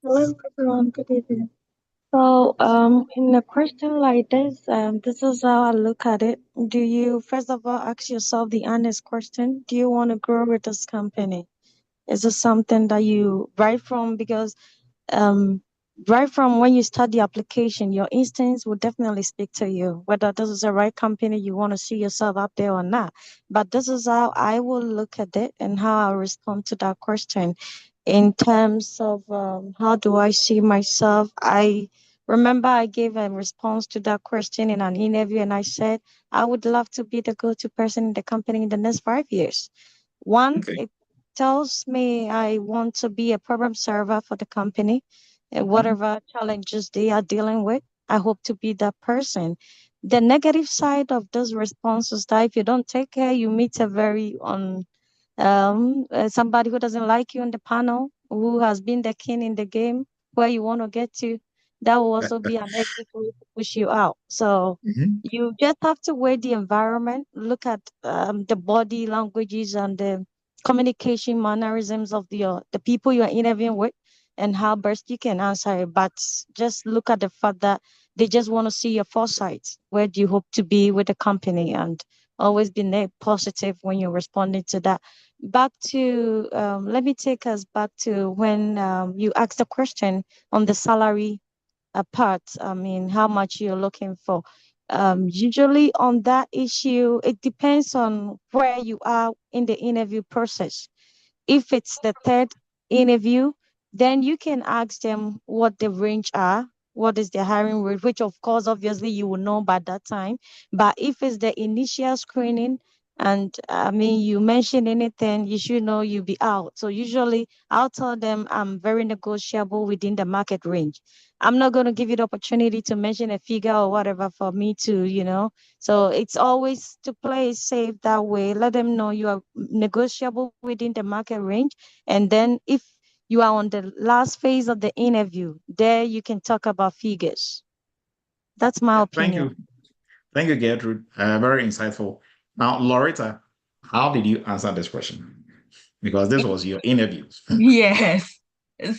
S17: Hello, everyone. Good evening. So, in a question like this, this is how I look at it. Do you, first of all, ask yourself the honest question? Do you want to grow with this company? Is it something that you, right from, because right from when you start the application, your instincts will definitely speak to you, whether this is the right company you want to see yourself up there or not. But this is how I will look at it and how I respond to that question. In terms of how do I see myself, I remember I gave a response to that question in an interview, and I said, I would love to be the go-to person in the company in the next 5 years. One, it tells me I want to be a problem solver for the company. Whatever challenges they are dealing with, I hope to be that person. The negative side of those responses that if you don't take care, you meet a very somebody who doesn't like you on the panel, who has been the king in the game where you want to get to, that will also be an exit way to push you out. So you just have to weigh the environment, look at the body languages and the communication mannerisms of the people you are interviewing with and how best you can answer it. But just look at the fact that they just want to see your foresight. Where do you hope to be with the company? And always be positive when you're responding to that. Back to, let me take us back to when you asked the question on the salary part. I mean, how much you're looking for. Usually on that issue, it depends on where you are in the interview process. If it's the third interview, then you can ask them what the range are, what is the hiring rate, which of course, obviously you will know by that time. But if it's the initial screening, and I mean, you mention anything, you should know you'll be out. So usually I'll tell them I'm very negotiable within the market range. I'm not going to give you the opportunity to mention a figure or whatever for me to. So it's always to play safe that way. Let them know you are negotiable within the market range. And then if you are on the last phase of the interview, there you can talk about figures. That's my opinion.
S5: Thank you, Gertrude. Very insightful. Now, Loretta, how did you answer this question? Because this was your interview.
S3: Yes.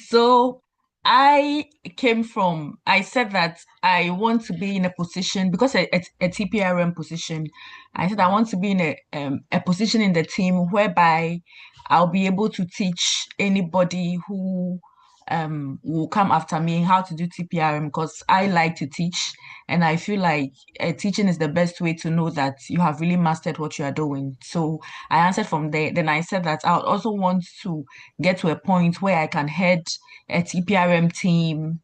S3: So I said that I want to be in a position, because a TPRM position, I said I want to be in a position in the team whereby I'll be able to teach anybody who will come after me how to do TPRM, because I like to teach and I feel like teaching is the best way to know that you have really mastered what you are doing. So I answered from there. Then I said that I would also want to get to a point where I can head a TPRM team.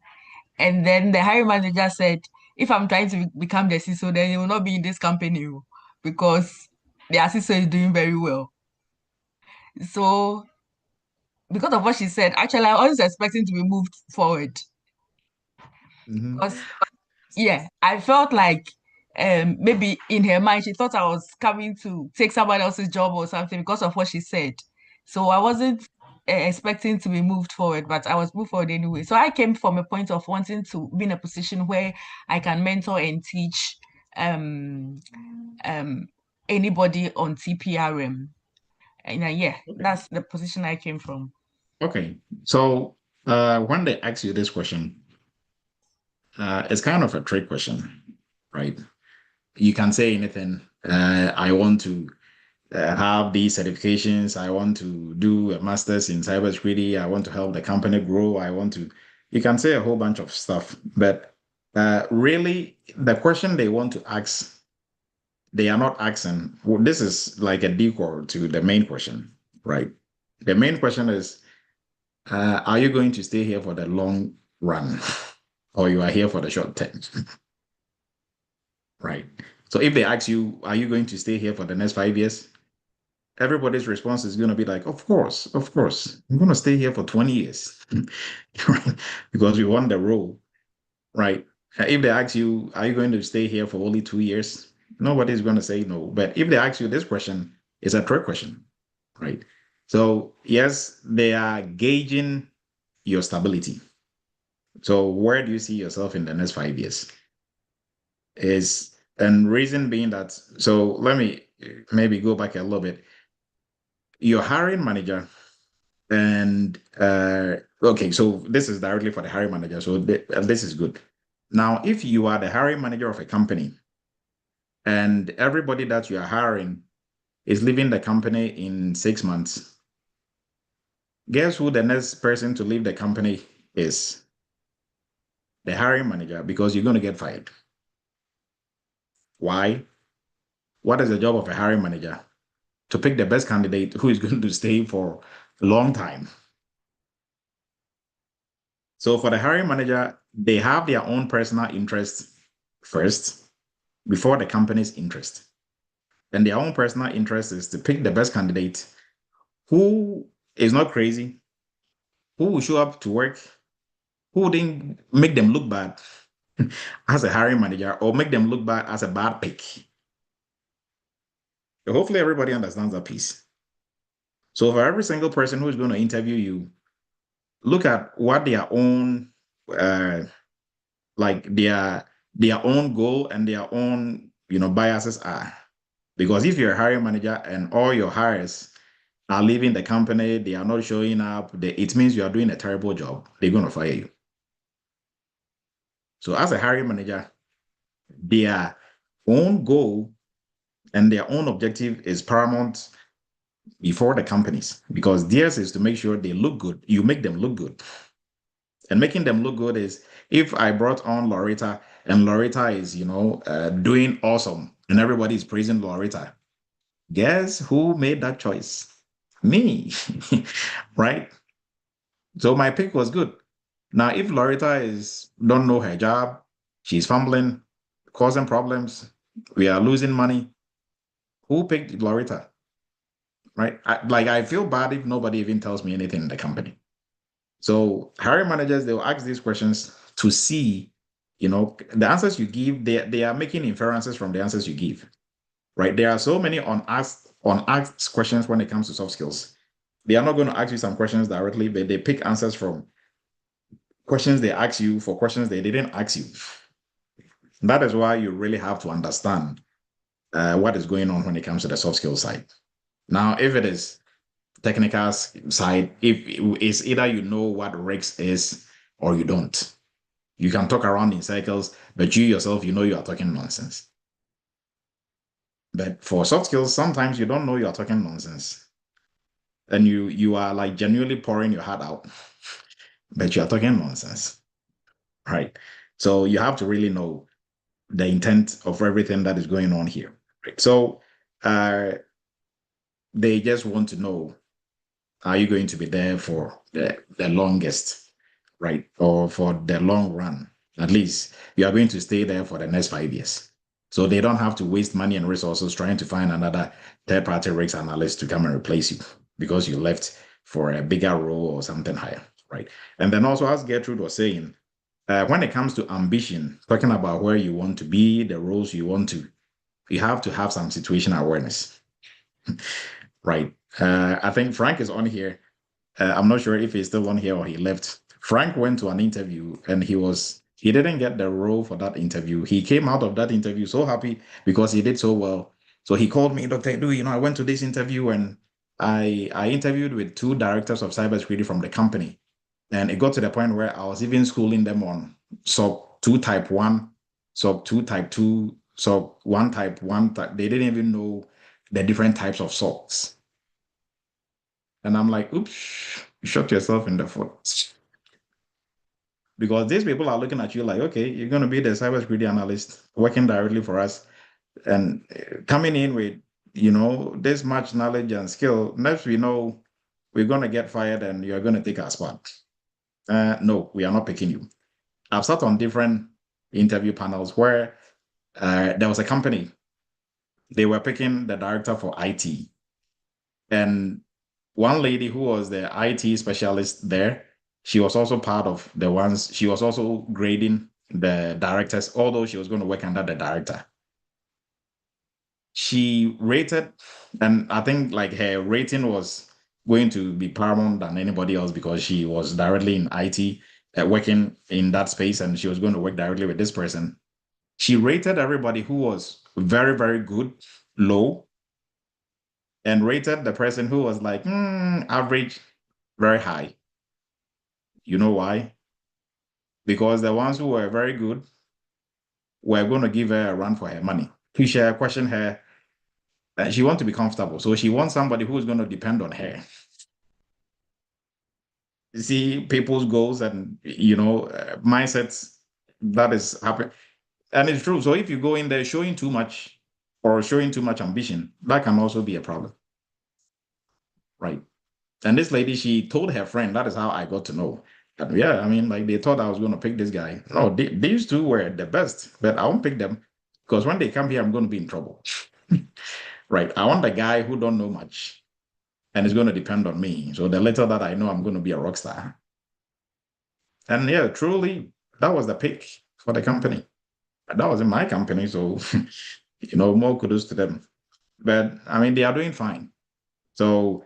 S3: And then the hiring manager said, if I'm trying to become the CISO, then it will not be in this company because the CISO is doing very well. So because of what she said, actually, I was expecting to be moved forward. Because yeah, I felt like maybe in her mind she thought I was coming to take somebody else's job or something because of what she said. So I wasn't expecting to be moved forward, but I was moved forward anyway. So I came from a point of wanting to be in a position where I can mentor and teach anybody on TPRM. And yeah, that's the position I came from.
S5: Okay. So when they ask you this question, it's kind of a trick question, right? You can say anything. I want to have these certifications. I want to do a master's in cybersecurity. I want to help the company grow. You can say a whole bunch of stuff, but really the question they want to ask, they are not asking. Well, this is like a decoy to the main question, right? The main question is, are you going to stay here for the long run or you are here for the short term? Right. So if they ask you, are you going to stay here for the next 5 years? Everybody's response is going to be like, of course. I'm going to stay here for 20 years because we want the role, right? If they ask you, are you going to stay here for only 2 years? Nobody's going to say no. But if they ask you this question, it's a trick question, right? So yes, they are gauging your stability. So where do you see yourself in the next 5 years? And reason being that, so let me maybe go back a little bit. Your hiring manager and okay, so this is directly for the hiring manager. So this is good. Now, if you are the hiring manager of a company and everybody that you are hiring is leaving the company in 6 months, guess who the next person to leave the company is? The hiring manager, because you're going to get fired. Why? What is the job of a hiring manager? To pick the best candidate who is going to stay for a long time. So for the hiring manager, they have their own personal interest first before the company's interest. And their own personal interest is to pick the best candidate who is not crazy, who will show up to work, who didn't make them look bad as a hiring manager or make them look bad as a bad pick. So hopefully everybody understands that piece. So for every single person who is going to interview you, look at what their own their own goal and their own biases are. Because if you're a hiring manager and all your hires are leaving the company, they are not showing up, it means you are doing a terrible job. They're going to fire you. So as a hiring manager, their own goal and their own objective is paramount before the companies, because theirs is to make sure they look good. You make them look good. And making them look good is, if I brought on Loretta and Loretta is, doing awesome and everybody is praising Loretta, guess who made that choice? Me, right? So my pick was good. Now, if Loretta don't know her job, she's fumbling, causing problems, we are losing money, who picked Loretta? Right? I feel bad if nobody even tells me anything in the company. So hiring managers, they will ask these questions to see, the answers you give, they are making inferences from the answers you give, right? There are so many unasked questions when it comes to soft skills. They are not going to ask you some questions directly, but they pick answers from questions they ask you for questions they didn't ask you. That is why you really have to understand what is going on when it comes to the soft skills side. Now, if it is technical side, if it's either you know what RICS is or you don't. You can talk around in circles, but you yourself, you are talking nonsense. But for soft skills, sometimes you don't know you are talking nonsense. And you are like genuinely pouring your heart out, but you are talking nonsense, right? So you have to really know the intent of everything that is going on here. Right? So they just want to know, are you going to be there for the longest, right? Or for the long run? At least you are going to stay there for the next 5 years. So they don't have to waste money and resources trying to find another third-party risk analyst to come and replace you because you left for a bigger role or something higher, right? And then also, as Gertrude was saying, when it comes to ambition, talking about where you want to be, the roles you want to, you have to have some situational awareness, right? I think Frank is on here. I'm not sure if he's still on here or he left. Frank went to an interview and he didn't get the role for that interview. He came out of that interview so happy because he did so well. So he called me, Dr. Edu, I went to this interview and I interviewed with 2 directors of cybersecurity from the company. And it got to the point where I was even schooling them on SOC 2 type 1, SOC 2 type 2, SOC 1 type 1. They didn't even know the different types of SOCs. And I'm like, oops, you shot yourself in the foot. Because these people are looking at you like, okay, you're going to be the cybersecurity analyst working directly for us and coming in with, this much knowledge and skill. Next, we know we're going to get fired and you're going to take our spot. No, we are not picking you. I've sat on different interview panels where there was a company, they were picking the director for IT. And one lady who was the IT specialist there, she was also part of the ones, she was also grading the directors, although she was going to work under the director. She rated, and I think like her rating was going to be paramount than anybody else because she was directly in IT, working in that space, and she was going to work directly with this person. She rated everybody who was very, very good, low, and rated the person who was like average, very high. You know why? Because the ones who were very good were going to give her a run for her money. She questioned her. She wants to be comfortable. So she wants somebody who is going to depend on her. You see people's goals and, mindsets that is happening. And it's true. So if you go in there showing too much or showing too much ambition, that can also be a problem. Right. And this lady, she told her friend, that is how I got to know. And yeah, I mean, like they thought I was going to pick this guy. No, these 2 were the best, but I won't pick them because when they come here, I'm going to be in trouble. Right. I want the guy who don't know much and is going to depend on me. So the little that I know, I'm going to be a rock star. And yeah, truly, that was the pick for the company. That was in my company. So, more kudos to them. But I mean, they are doing fine. So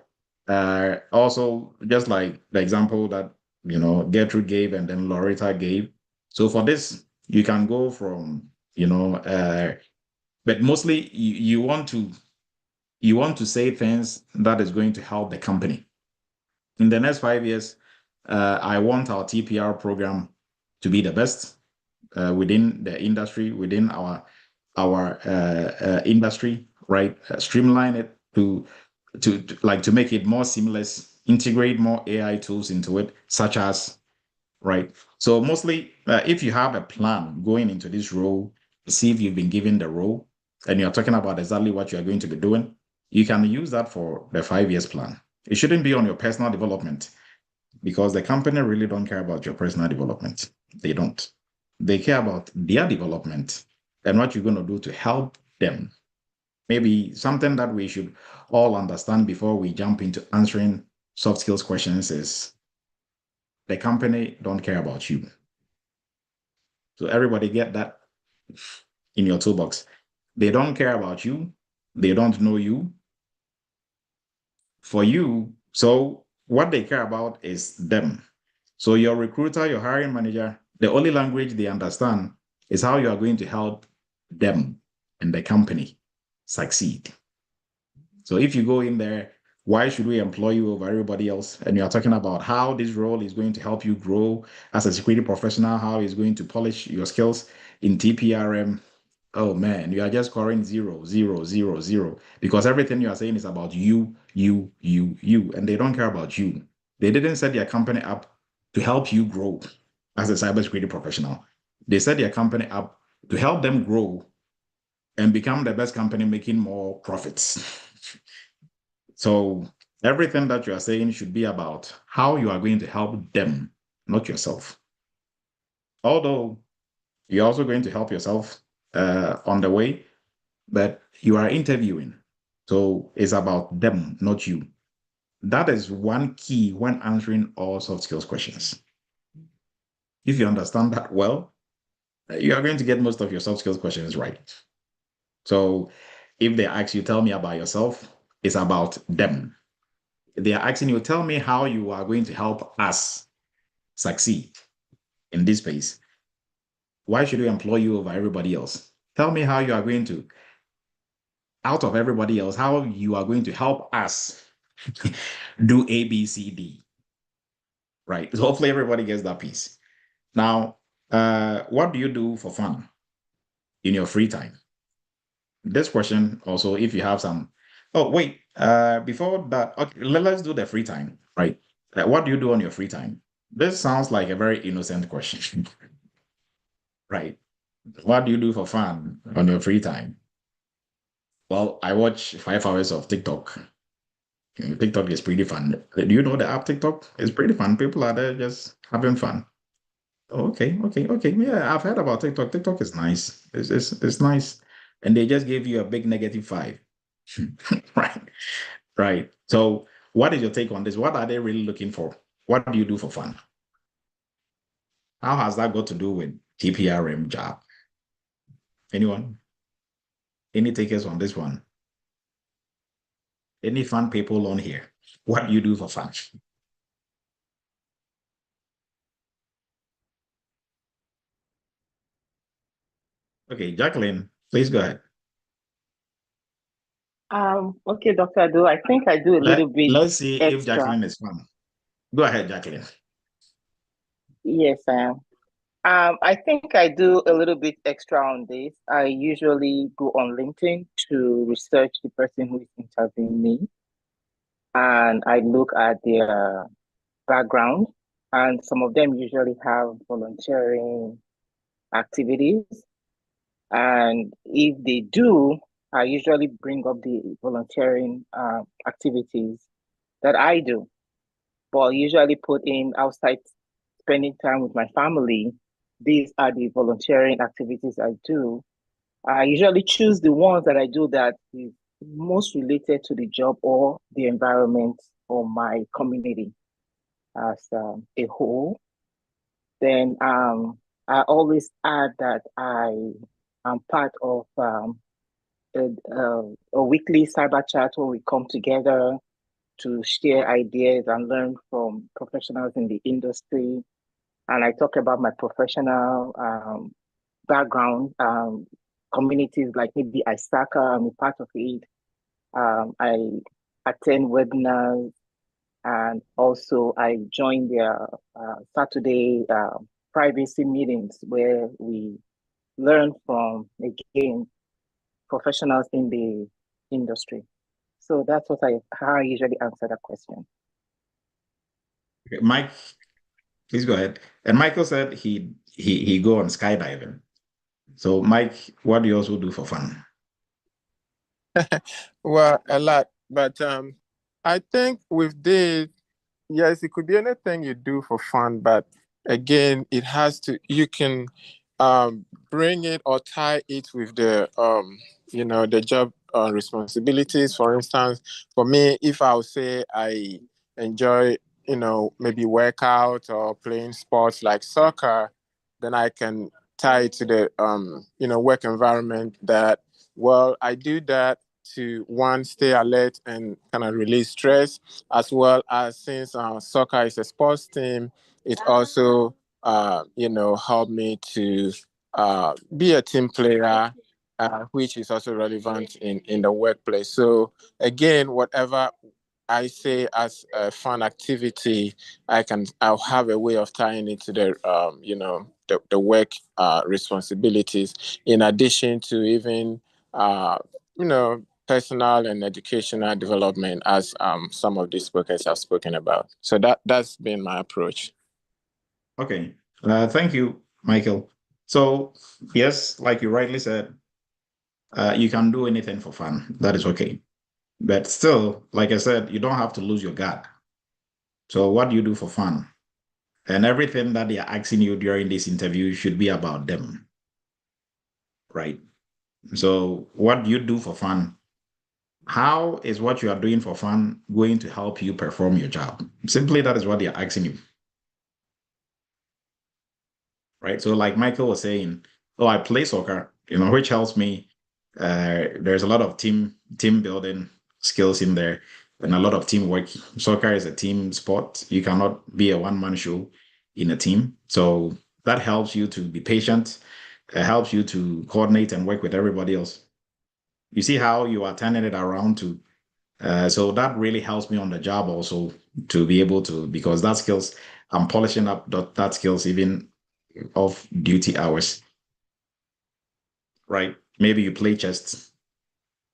S5: also, just like the example that, Gertrude gave and then Loretta gave. So for this, you can go from, but mostly you want to say things that is going to help the company. In the next 5 years, I want our TPR program to be the best within the industry, within our industry, right? Streamline it to make it more seamless, integrate more AI tools into it, such as, right? So mostly, if you have a plan going into this role, see if you've been given the role and you're talking about exactly what you're going to be doing, you can use that for the 5 years plan. It shouldn't be on your personal development because the company really don't care about your personal development. They don't. They care about their development and what you're going to do to help them. Maybe something that we should all understand before we jump into answering soft skills questions is the company don't care about you. So everybody get that in your toolbox. They don't care about you. They don't know you. For you, so what they care about is them. So your recruiter, your hiring manager, the only language they understand is how you are going to help them and the company succeed. So if you go in there, why should we employ you over everybody else? And you are talking about how this role is going to help you grow as a security professional, how it's going to polish your skills in TPRM. Oh man, you are just scoring 0, 0, 0, 0, because everything you are saying is about you, and they don't care about you. They didn't set their company up to help you grow as a cybersecurity professional. They set their company up to help them grow and become the best company making more profits. So everything that you are saying should be about how you are going to help them, not yourself. Although You're also going to help yourself on the way, but you are interviewing. So it's about them, not you. That is one key when answering all soft skills questions. If you understand that well, you are going to get most of your soft skills questions right. So if they ask you, tell me about yourself, it's about them. They are asking you, tell me how you are going to help us succeed in this space. Why should we employ you over everybody else? Tell me how you are going to, out of everybody else, how you are going to help us do A, B, C, D. Right. So hopefully everybody gets that piece. Now, what do you do for fun in your free time? This question also, if you have some. Oh, wait. Before that, okay, let's do the free time. Right. What do you do on your free time? This sounds like a very innocent question. Right. What do you do for fun on your free time? Well, I watch 5 hours of TikTok. TikTok is pretty fun. Do you know the app TikTok? It's pretty fun. People are there just having fun. Okay. Yeah, I've heard about TikTok. TikTok is nice. It's nice. And they just gave you a big -5. Right. So what is your take on this? What are they really looking for? What do you do for fun? How has that got to do with TPRM job? Anyone? Any takers on this one? Any fun people on here? What do you do for fun? Okay, Jacqueline, please go ahead.
S11: Okay, Dr. Ado, I think I do a little bit
S5: Let's see
S11: extra.
S5: if Jacqueline is fun. Go ahead, Jacqueline.
S11: Yes, I am. I think I do a little bit extra on this. I usually go on LinkedIn to research the person who is interviewing me, and I look at their background, and some of them usually have volunteering activities. And if they do, I usually bring up the volunteering activities that I do, but usually put in outside spending time with my family. These are the volunteering activities I do. I usually choose the ones that I do that is most related to the job or the environment or my community as a whole. Then I always add that I am part of a weekly cyber chat where we come together to share ideas and learn from professionals in the industry. And I talk about my professional background, communities like maybe ISACA, I'm a part of it. I attend webinars, and also I join their Saturday privacy meetings where we learn from, again, professionals in the industry. So that's how I usually answer that question.
S5: Okay, Mike, please go ahead. And Michael said he go on skydiving. So Mike, what do you also do for fun?
S2: Well, a lot, but I think with this, yes, it could be anything you do for fun, but again, you can bring it or tie it with the the job responsibilities. For instance, for me, if I would say I enjoy maybe workout or playing sports like soccer, then I can tie it to the work environment that, well, I do that to, one, stay alert and kind of release stress, as well as, since soccer is a sports team, it also help me to be a team player, which is also relevant in the workplace. So again, whatever I say as a fun activity, I'll have a way of tying it to the work responsibilities, in addition to even personal and educational development, as some of these speakers have spoken about. So that's been my approach.
S5: Okay, thank you, Michael. So yes, like you rightly said, you can do anything for fun. That is okay. But still, like I said, you don't have to lose your guard. So what do you do for fun? And everything that they are asking you during this interview should be about them. right? So what you do for fun, how is what you are doing for fun going to help you perform your job? Simply, that is what they're asking you, right? So like Michael was saying, oh, I play soccer, which helps me. There's a lot of team building skills in there and a lot of teamwork. Soccer is a team sport. You cannot be a one-man show in a team. So that helps you to be patient. It helps you to coordinate and work with everybody else. You see how you are turning it around to. So that really helps me on the job also to be able to, because that skills, I'm polishing up that skills even off duty hours, right? Maybe you play chess,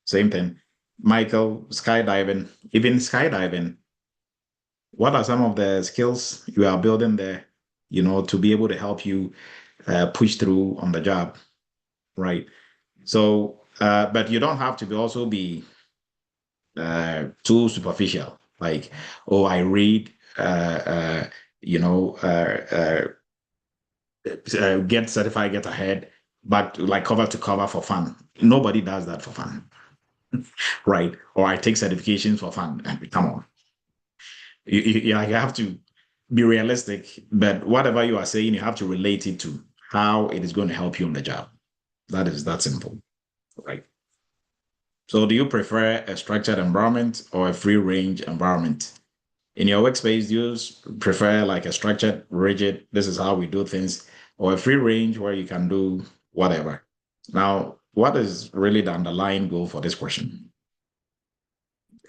S5: same thing. Michael, skydiving, even skydiving. What are some of the skills you are building there, to be able to help you push through on the job, right? So, but you don't have to also be too superficial. Like, oh, I read, get certified, get ahead, but like cover to cover for fun. Nobody does that for fun, right? Or I take certifications for fun. Come on. You have to be realistic, but whatever you are saying, you have to relate it to how it is going to help you on the job. That is that simple, right? So do you prefer a structured environment or a free range environment? In your workspace, do you prefer like a structured, rigid, this is how we do things, or a free range where you can do whatever? Now, what is really the underlying goal for this question?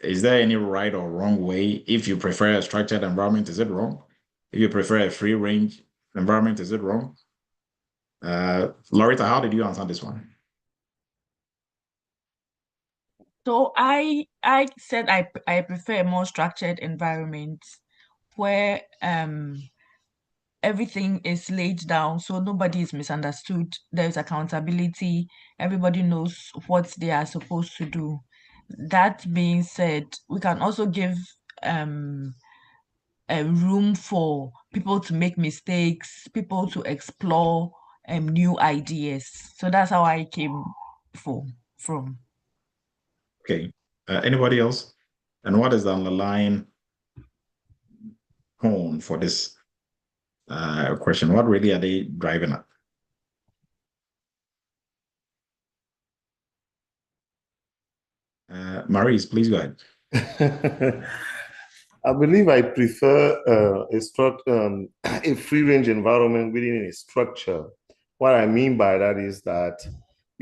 S5: Is there any right or wrong way? If you prefer a structured environment, is it wrong? If you prefer a free range environment, is it wrong? Loretta, how did you answer this one?
S3: So I said I prefer a more structured environment where everything is laid down so nobody is misunderstood. There's accountability. Everybody knows what they are supposed to do. That being said, we can also give a room for people to make mistakes, people to explore new ideas. So that's how I came from.
S5: Okay. Anybody else? And what is the underlying tone for this question? What really are they driving at? Maurice, please go ahead.
S13: I believe I prefer a free range environment within a structure. What I mean by that is that,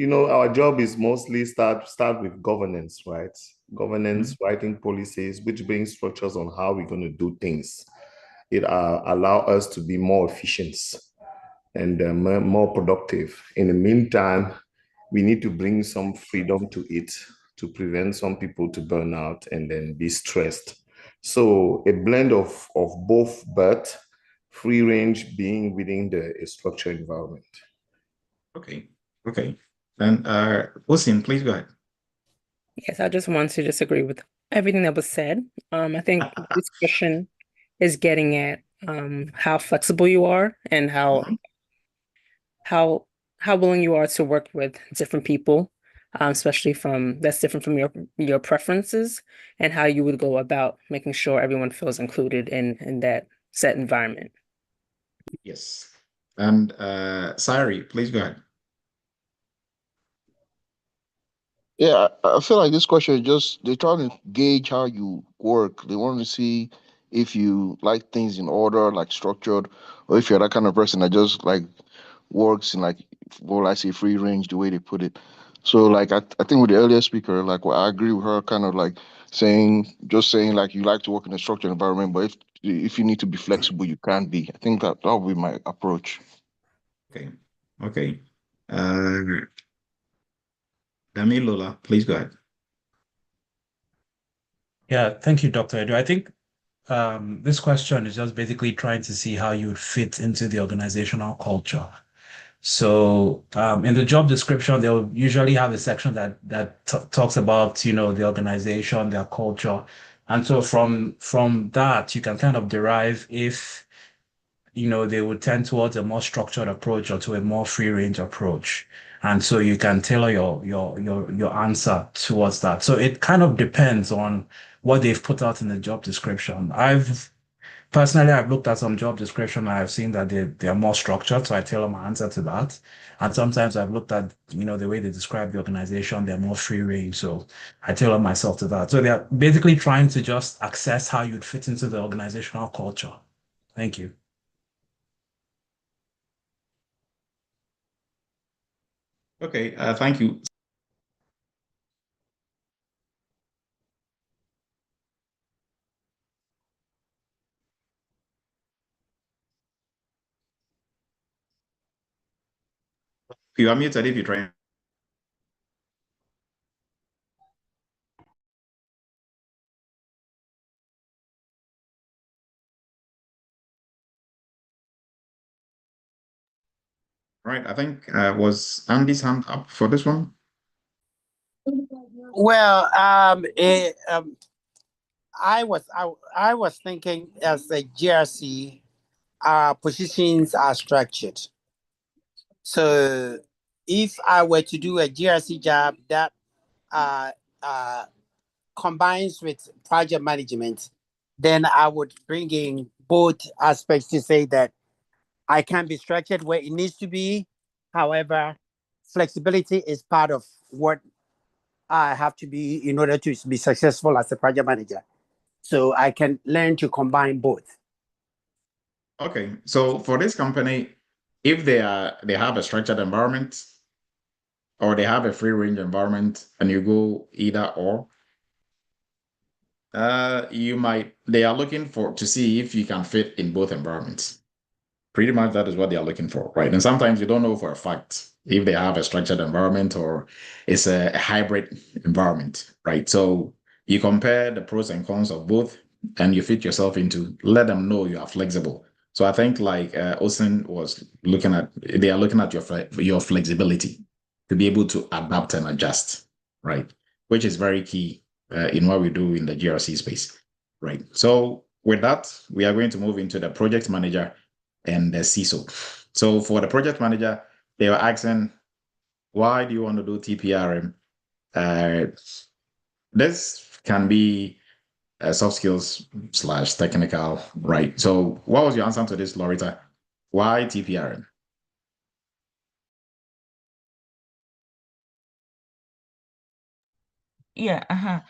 S13: our job is mostly start with governance, right? Governance, writing policies, which brings structures on how we're going to do things. It allow us to be more efficient and more productive. In the meantime, we need to bring some freedom to it to prevent some people to burn out and then be stressed. So a blend of both, but free range being within a structured environment.
S5: Okay. And Osin, please go ahead.
S12: Yes, I just want to disagree with everything that was said. I think this question is getting at how flexible you are and how willing you are to work with different people, especially that's different from your preferences, and how you would go about making sure everyone feels included in that set environment.
S5: Yes. And Sari, please go ahead.
S18: Yeah, I feel like this question is they're trying to gauge how you work. They want to see if you like things in order, like structured, or if you're that kind of person that just like works in like, well, I say free range, the way they put it. So like, I think with the earlier speaker, like, well, I agree with her kind of like saying like you like to work in a structured environment, but if you need to be flexible, you can be. I think that would be my approach.
S5: Okay. Damilola, please go ahead.
S19: Yeah, thank you, Dr. Edu. I think this question is just basically trying to see how you fit into the organizational culture. So in the job description, they'll usually have a section that talks about, the organization, their culture. And so from that, you can kind of derive if, they would tend towards a more structured approach or to a more free range approach. And so you can tailor your answer towards that. So it kind of depends on what they've put out in the job description. Personally, I've looked at some job description and I've seen that they are more structured, so I tailor my answer to that. And sometimes I've looked at, the way they describe the organization, they're more free range, so I tailor myself to that. So they're basically trying to just assess how you'd fit into the organizational culture. Thank you.
S5: Okay, thank you. You are muted if you're trying. Right, I think was Andy's hand up for this one?
S9: Well, I was thinking as a GRC, our positions are structured. So if I were to do a GRC job that combines with project management, then I would bring in both aspects to say that I can be structured where it needs to be. However, flexibility is part of what I have to be in order to be successful as a project manager. So I can learn to combine both.
S5: Okay, so for this company, if they have a structured environment or they have a free range environment and you go either or, they are looking to see if you can fit in both environments. Pretty much that is what they are looking for, right? And sometimes you don't know for a fact if they have a structured environment or it's a hybrid environment, right? So you compare the pros and cons of both and you fit yourself into, let them know you are flexible. So I think like Osen was they are looking at your flexibility to be able to adapt and adjust, right? Which is very key in what we do in the GRC space, right? So with that, we are going to move into the project manager and the CISO. So for the project manager, they were asking, why do you want to do TPRM? This can be soft skills / technical, right? So what was your answer to this, Loretta? Why TPRM?
S3: Yeah.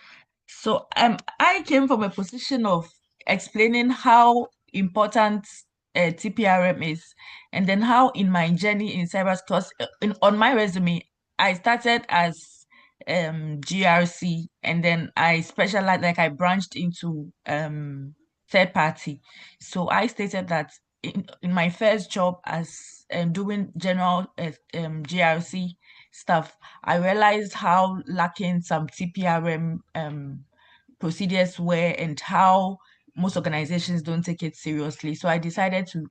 S3: So I came from a position of explaining how important TPRM is, and then how in my journey in cybersecurity, on my resume, I started as GRC, and then I specialized, like I branched into third party. So I stated that in my first job as doing general GRC stuff, I realized how lacking some TPRM procedures were and how most organizations don't take it seriously. So I decided to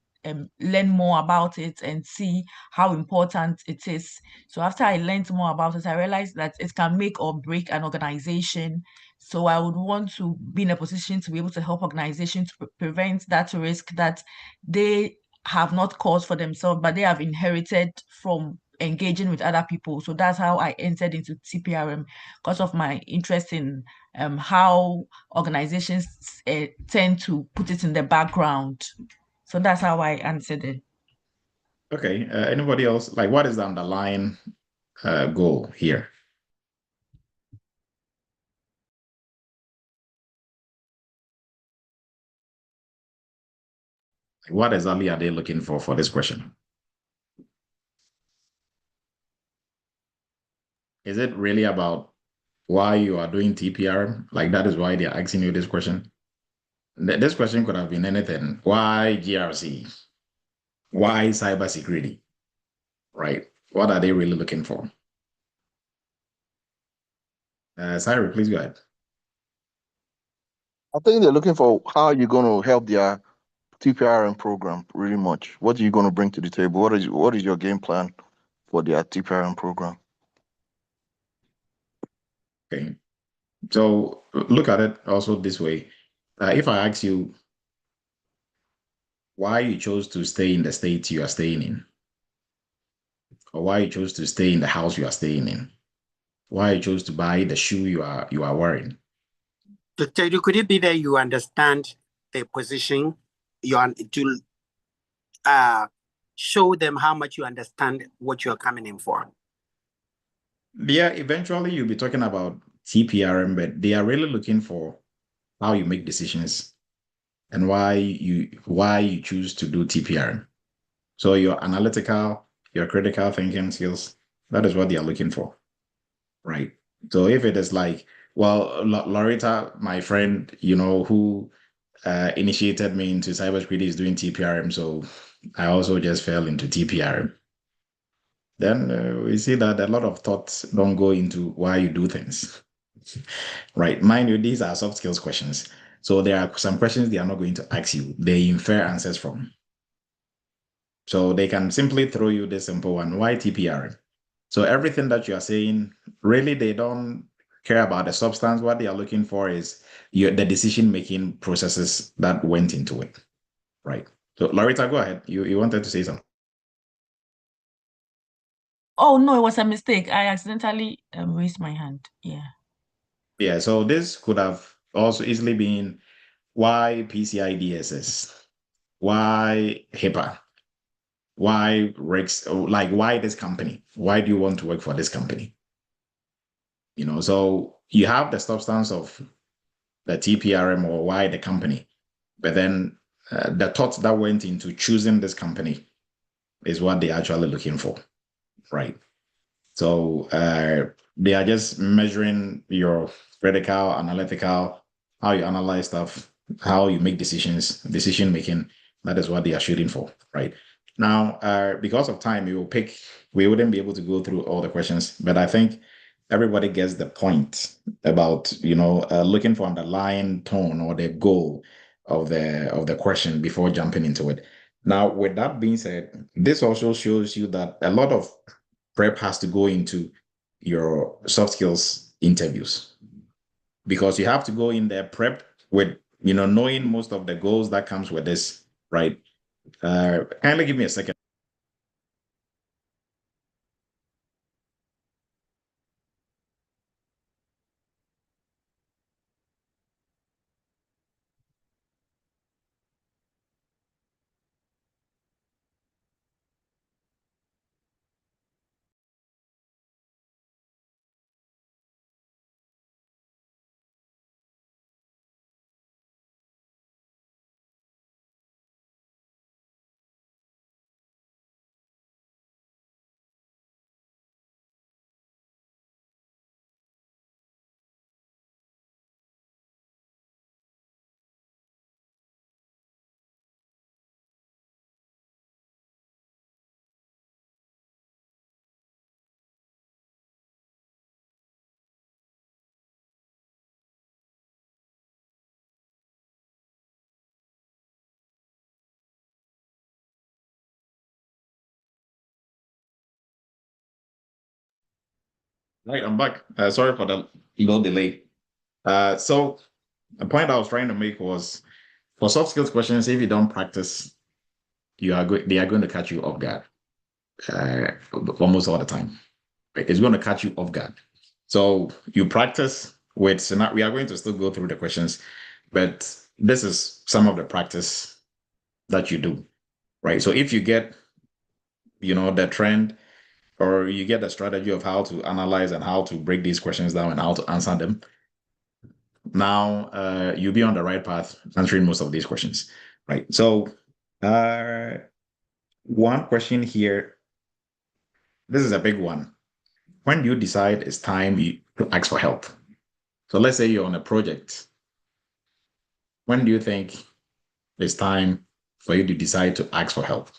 S3: learn more about it and see how important it is. So after I learned more about it, I realized that it can make or break an organization. So I would want to be in a position to be able to help organizations to prevent that risk that they have not caused for themselves, but they have inherited from engaging with other people. So that's how I entered into TPRM, because of my interest in how organizations tend to put it in the background. So that's how I answered it.
S5: Okay, anybody else? Like, what is the underlying goal here? What exactly are they looking for this question? Is it really about why you are doing TPR? Like that is why they are asking you this question? This question could have been anything. Why GRC? Why cybersecurity? Right? What are they really looking for? Cyrus, please go ahead.
S18: I think they're looking for how you're going to help their TPRM program really much. What are you going to bring to the table? What is your game plan for their TPRM program?
S5: Okay. So look at it also this way. If I ask you, why you chose to stay in the state you are staying in, or why you chose to stay in the house you are staying in, why you chose to buy the shoe you are wearing.
S9: Dr. Edu, could it be that you understand the position you are to show them how much you understand what you are coming in for?
S5: Yeah, eventually you'll be talking about TPRM, but they are really looking for how you make decisions and why you choose to do TPRM. So your analytical, your critical thinking skills, that is what they are looking for, right? So if it is like, well, Loretta, my friend, who initiated me into cybersecurity is doing TPRM, so I also just fell into TPRM. Then we see that a lot of thoughts don't go into why you do things, right? Mind you, these are soft skills questions. So there are some questions they are not going to ask you. They infer answers from. So they can simply throw you this simple one, why TPRM? So everything that you are saying, really, they don't care about the substance. What they are looking for is the decision-making processes that went into it, right? So Loretta, go ahead. You wanted to say something.
S3: Oh, no, it was a mistake. I accidentally raised my hand. Yeah.
S5: Yeah, so this could have also easily been why PCI DSS, why HIPAA, why RICS, like why this company? Why do you want to work for this company? So you have the substance of the TPRM or why the company, but then the thoughts that went into choosing this company is what they're actually looking for, right? So they are just measuring your critical, analytical, how you analyze stuff, how you make decisions, decision making. That is what they are shooting for, right? Now, because of time, we wouldn't be able to go through all the questions, but I think everybody gets the point about looking for underlying tone or the goal of the question before jumping into it. Now, with that being said, this also shows you that a lot of prep has to go into your soft skills interviews, because you have to go in there prep with knowing most of the goals that comes with this, right? Kindly give me a second. Right, I'm back. Sorry for the little delay. So the point I was trying to make was, for soft skills questions, if you don't practice, they are going to catch you off guard almost all the time. Right? It's going to catch you off guard. So you practice with scenario. We are going to still go through the questions, but this is some of the practice that you do, right? So if you get, the trend, or you get the strategy of how to analyze and how to break these questions down and how to answer them, now you'll be on the right path answering most of these questions, right? So one question here, this is a big one. When do you decide it's time to ask for help? So let's say you're on a project. When do you think it's time for you to decide to ask for help?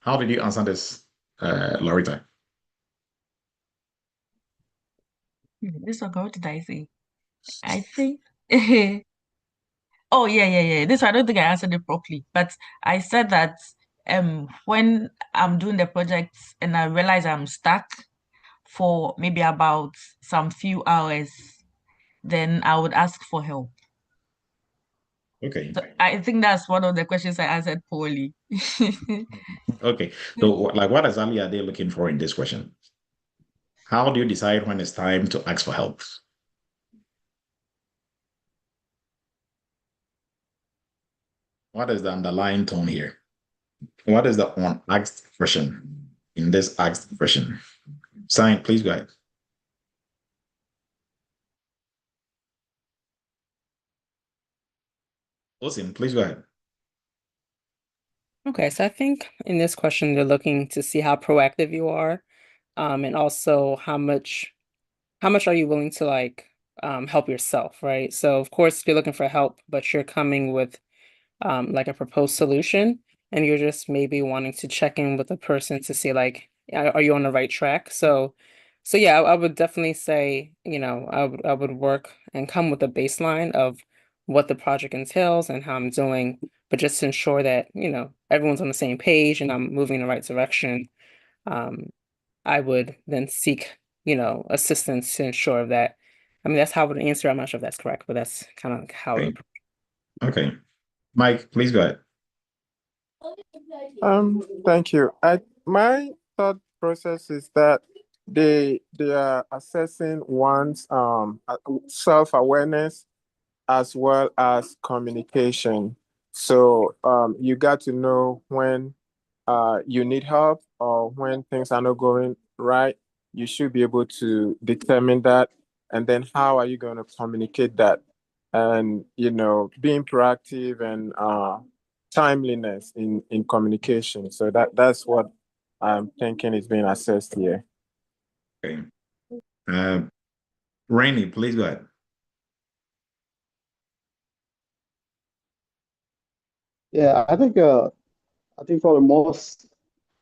S5: How did you answer this, Loretta?
S3: This one, what did I say? I think, oh, yeah. This one, I don't think I answered it properly, but I said that when I'm doing the projects and I realize I'm stuck for maybe about some few hours, then I would ask for help.
S5: Okay.
S3: So I think that's one of the questions I answered poorly.
S5: Okay. So, like, what exactly are they looking for in this question? How do you decide when it's time to ask for help? What is the underlying tone here? What is the unasked question in this asked question? Sign, please go ahead. Listen, please go ahead.
S20: Okay, so I think in this question, they're looking to see how proactive you are, and also how much are you willing to like help yourself, right? So of course you're looking for help, but you're coming with like a proposed solution, and you're just maybe wanting to check in with the person to see like, are you on the right track? So yeah, I would definitely say, I would work and come with a baseline of what the project entails and how I'm doing, but just to ensure that, everyone's on the same page and I'm moving in the right direction. I would then seek, assistance to ensure that. I mean, that's how I would answer. I'm not sure if that's correct, but that's kind of how I would.
S5: Okay. Mike, please go ahead.
S2: Thank you. My thought process is that they are assessing one's self-awareness as well as communication. So you got to know when you need help or when things are not going right. You should be able to determine that. And then how are you going to communicate that? And, being proactive and timeliness in communication. So that's what I'm thinking is being assessed here.
S5: Okay. Rainy, please go ahead.
S21: Yeah, I think for the most,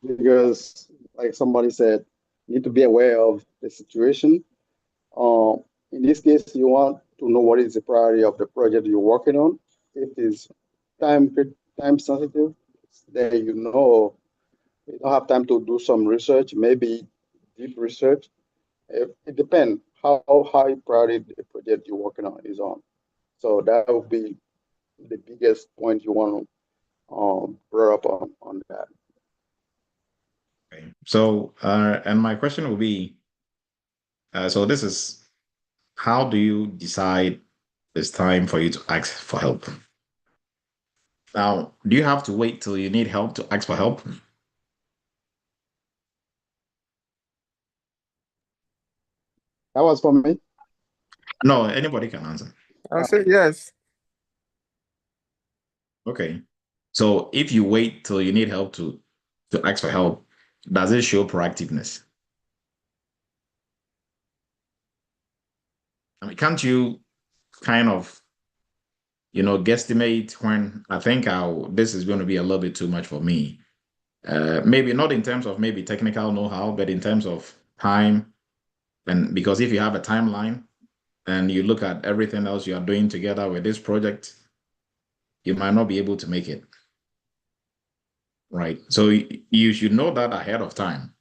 S21: because like somebody said, you need to be aware of the situation. In this case, you want to know what is the priority of the project you're working on. If it's time sensitive, then you don't have time to do some research, maybe deep research. It depends how high priority the project you're working on is on. So that would be the biggest point you want to bring up on that.
S5: Okay. So, and my question will be, so this is, how do you decide it's time for you to ask for help? Now, do you have to wait till you need help to ask for help?
S21: That was for me.
S5: No, anybody can answer.
S2: I'll say yes.
S5: Okay. So if you wait till you need help to ask for help, does it show proactiveness? I mean, can't you kind of, guesstimate when I think this is going to be a little bit too much for me? Maybe not in terms of maybe technical know-how, but in terms of time. And because if you have a timeline and you look at everything else you are doing together with this project, you might not be able to make it. Right. So you should know that ahead of time.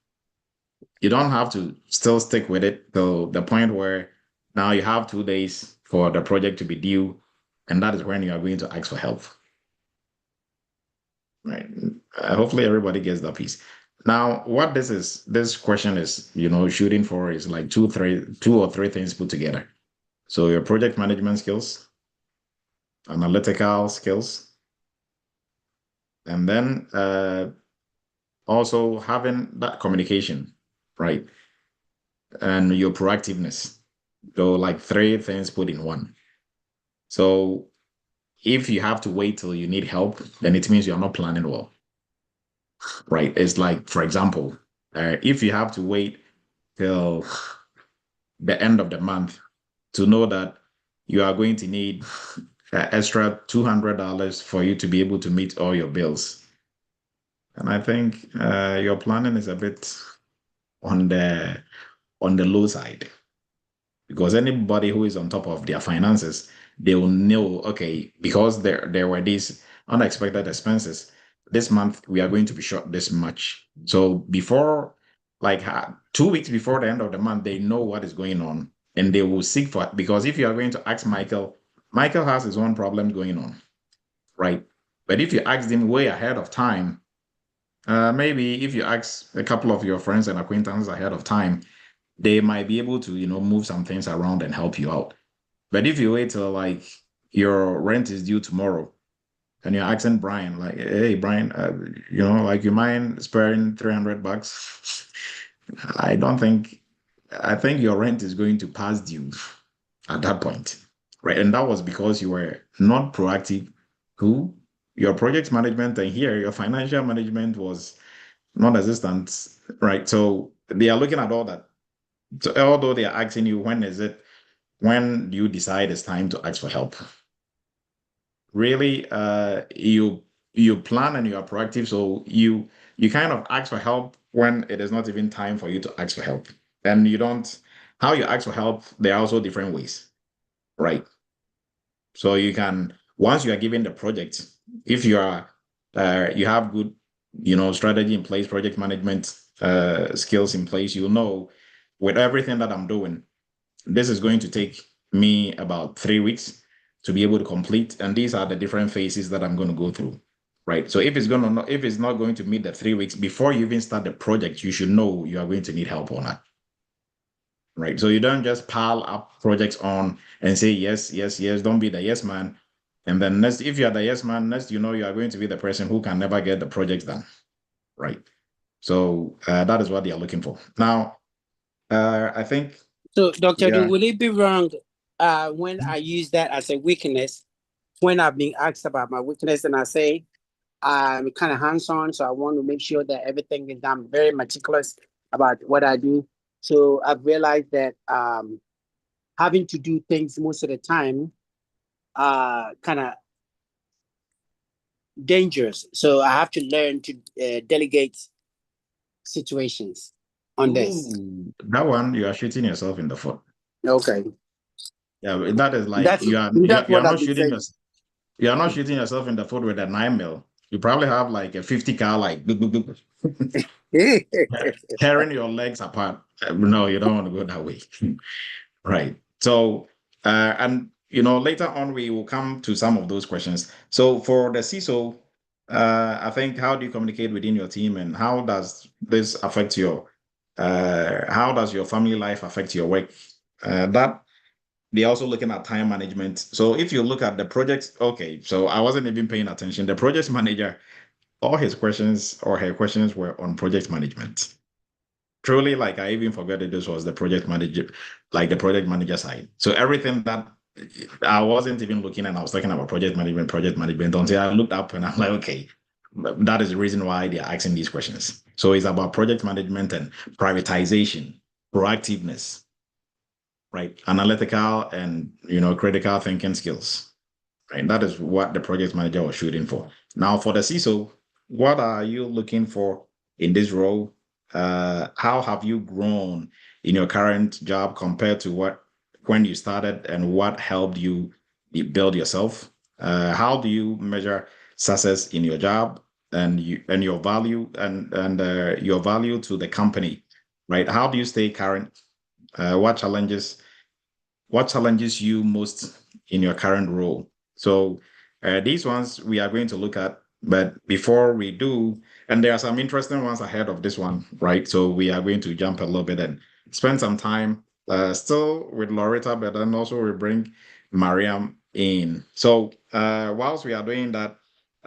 S5: You don't have to still stick with it till the point where now you have 2 days for the project to be due, and that is when you are going to ask for help. Right. Hopefully everybody gets that piece. Now, what this question is, shooting for is like two or three things put together. So your project management skills, analytical skills, and then also having that communication, right? And your proactiveness. So like 3 things put in one. So if you have to wait till you need help, then it means you're not planning well, right? It's like, for example, if you have to wait till the end of the month to know that you are going to need extra $200 for you to be able to meet all your bills. And I think your planning is a bit on the low side, because anybody who is on top of their finances, they will know, okay, because there were these unexpected expenses, this month we are going to be short this much. So before, like 2 weeks before the end of the month, they know what is going on and they will seek for it. Because if you are going to ask Michael has his own problems going on. right? But if you ask them way ahead of time, maybe if you ask a couple of your friends and acquaintances ahead of time, they might be able to, move some things around and help you out. But if you wait till like your rent is due tomorrow and you're asking Brian, like, hey, Brian, like, you mind sparing $300? I think your rent is going to pass due at that point, right? And that was because you were not proactive. Your project management and here your financial management was non-existent, right? So they are looking at all that. So although they are asking you, when do you decide it's time to ask for help? Really, you plan and you are proactive. So you kind of ask for help when it is not even time for you to ask for help. And how you ask for help, there are also different ways, right? So once you are given the project, if you have good, strategy in place, project management skills in place, with everything that I'm doing, this is going to take me about 3 weeks to be able to complete. And these are the different phases that I'm going to go through, right? So if it's not going to meet the 3 weeks before you even start the project, you should know you are going to need help or not. Right. So you don't just pile up projects on and say yes, yes, yes. Don't be the yes man. And then if you are the yes man, you are going to be the person who can never get the projects done. Right. So that is what they are looking for. Now, I think.
S9: So, Dr. Du, will it be wrong when I use that as a weakness, when I've been asked about my weakness and I say I'm kind of hands-on, so I want to make sure that everything is done, very meticulous about what I do. So I've realized that having to do things most of the time kind of dangerous. So I have to learn to delegate situations on this.
S5: That one, you are shooting yourself in the foot.
S9: Okay.
S5: Yeah, that is like you are not shooting yourself. You are not shooting yourself in the foot with a 9mm. You probably have like a 50 cal, like tearing your legs apart. No, you don't want to go that way. Right. So, and later on we will come to some of those questions. So for the CISO, I think, how do you communicate within your team, and how does this affect how does your family life affect your work? That they're also looking at time management. So if you look at the projects, okay, so I wasn't even paying attention. The project manager, all his questions or her questions were on project management. Truly, like, I even forgot that this was the project manager, like the project manager side. So everything that I wasn't even looking, and I was talking about project management until I looked up and I'm like, okay, that is the reason why they're asking these questions. So it's about project management and privatization, proactiveness, right? Analytical and, critical thinking skills, right? That is what the project manager was shooting for. Now, for the CISO, what are you looking for in this role? How have you grown in your current job compared to when you started, and what helped you build yourself? How do you measure success in your job and your value and your value to the company, right? How do you stay current? What challenges you most in your current role? So these ones we are going to look at, but before we do, and there are some interesting ones ahead of this one, right? So we are going to jump a little bit and spend some time still with Loretta, but then also we bring Mariam in. So whilst we are doing that,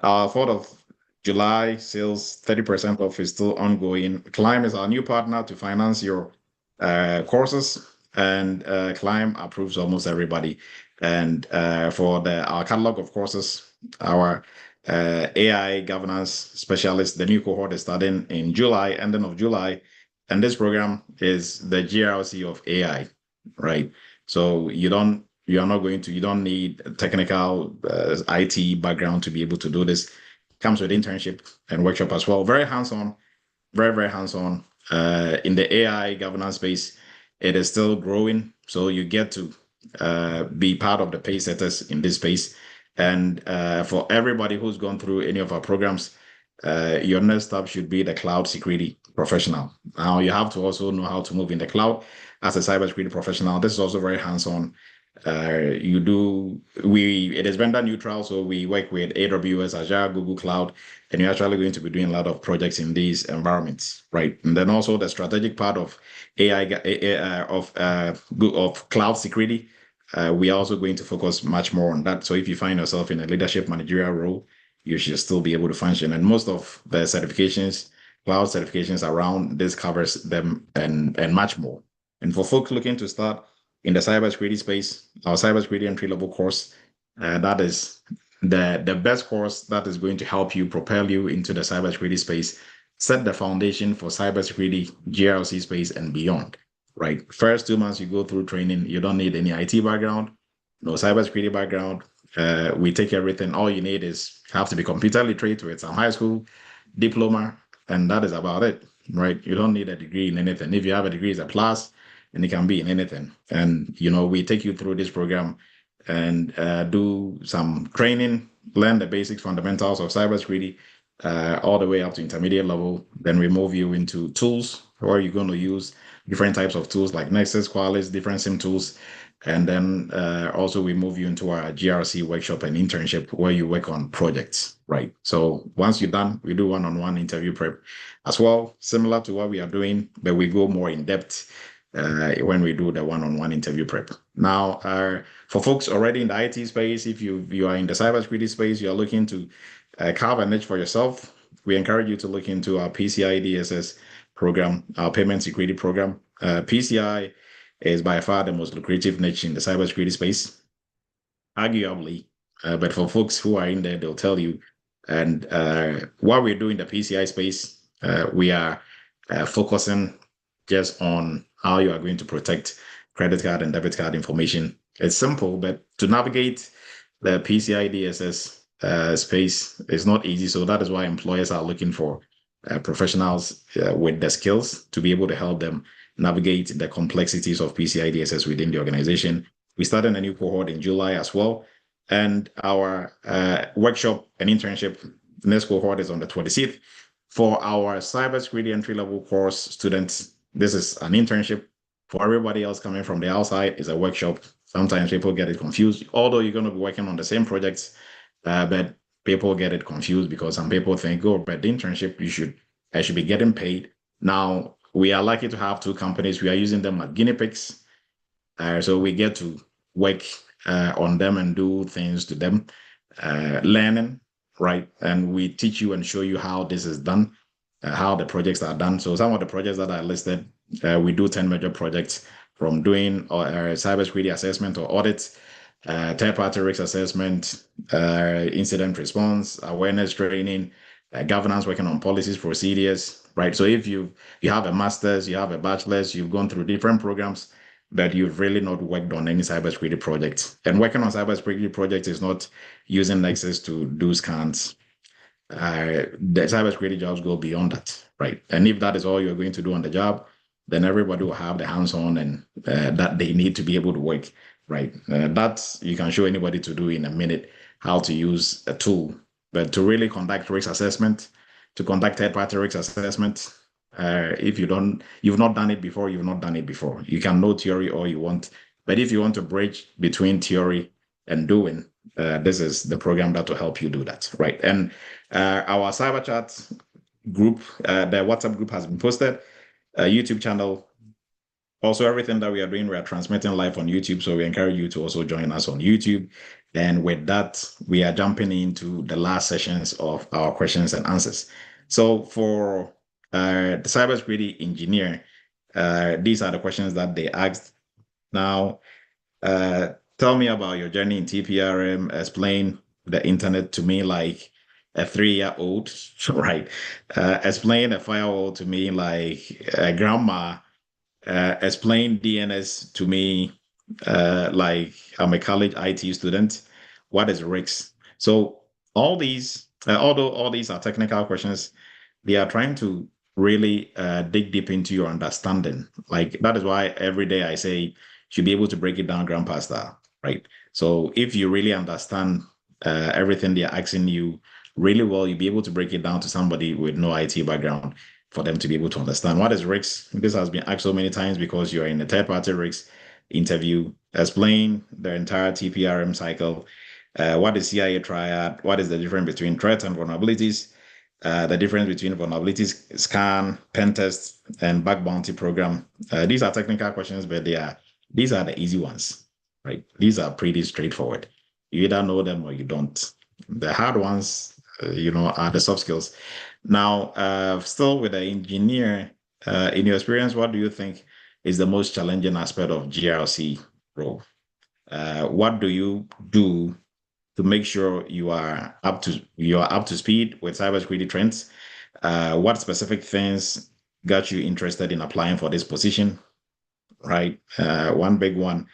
S5: 4th of July sales 30% off is still ongoing. Climb is our new partner to finance your courses, and Climb approves almost everybody. And for our catalog of courses, our AI governance specialist, the new cohort is starting in July, ending of July. And this program is the GRC of AI, right? So you don't need a technical IT background to be able to do this. Comes with internship and workshop as well. Very hands-on, very, very hands-on. In the AI governance space, it is still growing. So you get to be part of the pace setters in this space. And for everybody who's gone through any of our programs, your next step should be the cloud security professional. Now you have to also know how to move in the cloud as a cybersecurity professional. This is also very hands-on. It is vendor neutral, so we work with AWS, Azure, Google Cloud, and you're actually going to be doing a lot of projects in these environments, right? And then also the strategic part of of cloud security. We are also going to focus much more on that. So if you find yourself in a leadership managerial role, you should still be able to function. And most of the certifications, cloud certifications around this covers them and much more. And for folks looking to start in the cybersecurity space, our cybersecurity entry-level course, that is the best course that is going to help you propel you into the cybersecurity space, set the foundation for cybersecurity, GRC space, and beyond. Right. First 2 months you go through training, you don't need any IT background, no cybersecurity background. We take everything. All you need is have to be computer literate with some high school diploma, and that is about it. Right. You don't need a degree in anything. If you have a degree, it's a plus, and it can be in anything. And we take you through this program and do some training, learn the basic fundamentals of cybersecurity, all the way up to intermediate level. Then we move you into tools where you're going to use different types of tools like Nexus, Qualys, different SIM tools. And then also we move you into our GRC workshop and internship where you work on projects, right? So once you're done, we do one-on-one interview prep as well, similar to what we are doing, but we go more in depth when we do the one-on-one interview prep. Now, for folks already in the IT space, if you are in the cybersecurity space, you're looking to carve a niche for yourself, we encourage you to look into our PCI DSS program, our payment security program. PCI is by far the most lucrative niche in the cybersecurity space, arguably. But for folks who are in there, they'll tell you. And while we're doing the PCI space, we are focusing just on how you are going to protect credit card and debit card information. It's simple, but to navigate the PCI DSS space is not easy. So that is why employers are looking for professionals with the skills to be able to help them navigate the complexities of PCI DSS within the organization. We started a new cohort in July as well. And our workshop and internship next cohort is on the 26th. For our cybersecurity entry-level course students, this is an internship. For everybody else coming from the outside, is a workshop. Sometimes people get it confused, although you're going to be working on the same projects, but people get it confused because some people think, oh, but the internship, I should be getting paid. Now, we are lucky to have two companies. We are using them as guinea pigs. So we get to work on them and do things to them, learning, right? And we teach you and show you how this is done, how the projects are done. So some of the projects that I listed, we do 10 major projects, from doing cybersecurity assessment or audits, third-party risk assessment, incident response, awareness training, governance, working on policies, procedures, right? So if you have a master's, you have a bachelor's, you've gone through different programs, but you've really not worked on any cybersecurity projects. And working on cybersecurity projects is not using Nexus to do scans. The cybersecurity jobs go beyond that, right? And if that is all you're going to do on the job, then everybody will have the hands-on and that they need to be able to work, right? That you can show anybody to do in a minute, how to use a tool. But to really conduct risk assessment, to conduct third-party risk assessment, if you've not done it before, you've not done it before. You can know theory all you want, but if you want to bridge between theory and doing, this is the program that will help you do that, right? And our Cyber Chat group, the WhatsApp group has been posted, YouTube channel. Also, everything that we are doing, we are transmitting live on YouTube, so we encourage you to also join us on YouTube. And with that, we are jumping into the last sessions of our questions and answers. So for the cybersecurity engineer, these are the questions that they asked. Now, tell me about your journey in TPRM. Explain the internet to me like a 3-year-old, right? Explain a firewall to me like a grandma. Explain DNS to me like I'm a college IT student. What is RICS? So all these, although all these are technical questions, they are trying to really dig deep into your understanding. Like that is why every day I say you should be able to break it down grandpa style, right? So if you really understand everything they're asking you really well, you'll be able to break it down to somebody with no IT background for them to be able to understand. What is RICS? This has been asked so many times because you're in a third-party RICS interview. explain the entire TPRM cycle. What is CIA triad? What is the difference between threats and vulnerabilities? The difference between vulnerabilities scan, pen test, and bug bounty program. These are technical questions, but these are the easy ones, right? These are pretty straightforward. You either know them or you don't. The hard ones, are the soft skills. Now, still with the engineer, in your experience, what do you think is the most challenging aspect of GRC role? What do you do to make sure you are up to speed with cybersecurity trends? What specific things got you interested in applying for this position? Right, one big one.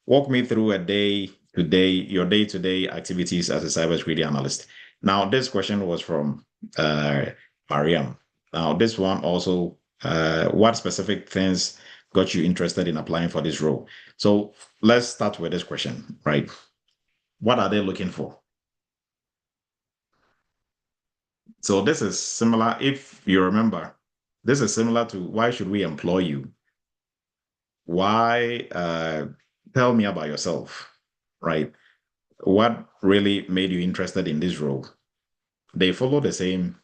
S5: Walk me through your day-to-day activities as a cybersecurity analyst. Now, this question was from Mariam. Now, this one also, what specific things got you interested in applying for this role? So let's start with this question, right? What are they looking for? So this is similar, if you remember, this is similar to why should we employ you? Why, tell me about yourself, right? What really made you interested in this role? They follow the same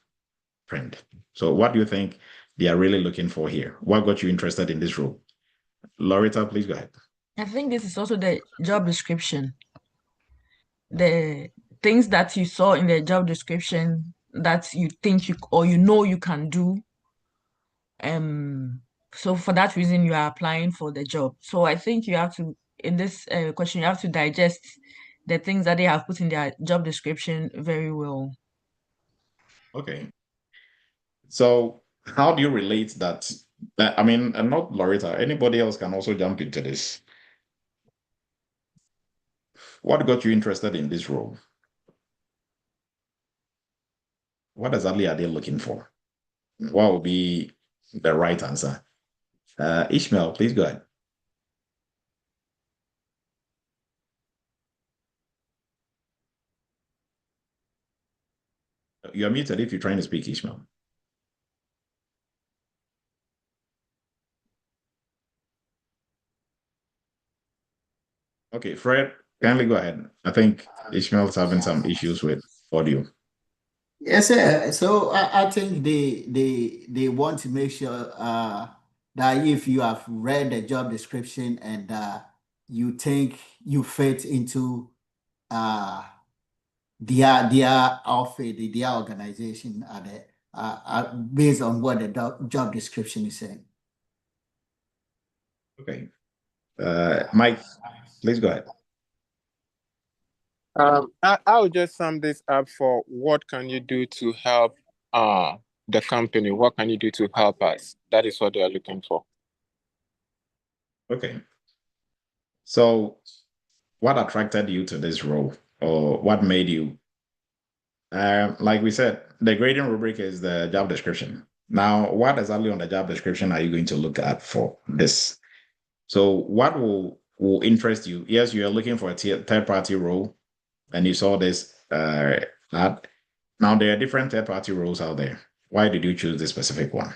S5: trend. So what do you think they are really looking for here? What got you interested in this role? Loretta, please go ahead.
S3: I think this is also the job description. The things that you saw in the job description that you think you can do. So for that reason, you are applying for the job. So I think you have to, in this question, you have to digest the things that they have put in their job description very well.
S5: Okay. So how do you relate that? I mean, and not Loretta, anybody else can also jump into this. What got you interested in this role? What exactly are they looking for? What would be the right answer? Ishmael, please go ahead. You're muted if you're trying to speak, Ishmael. Okay, Fred, kindly go ahead. I think Ishmael's having some issues with audio.
S15: Yes, sir. So I think they want to make sure that if you have read the job description and you think you fit into their outfit, their organization, based on what the job description is saying.
S5: Okay. Mike, please go ahead.
S2: I'll just sum this up for what can you do to help the company? What can you do to help us? That is what they are looking for.
S5: Okay. So what attracted you to this role, or what made you? Like we said, the grading rubric is the job description. Now, what exactly on the job description are you going to look at for this? So what will interest you? Yes, you are looking for a third-party role, and you saw this ad. Now, there are different third-party roles out there. Why did you choose this specific one?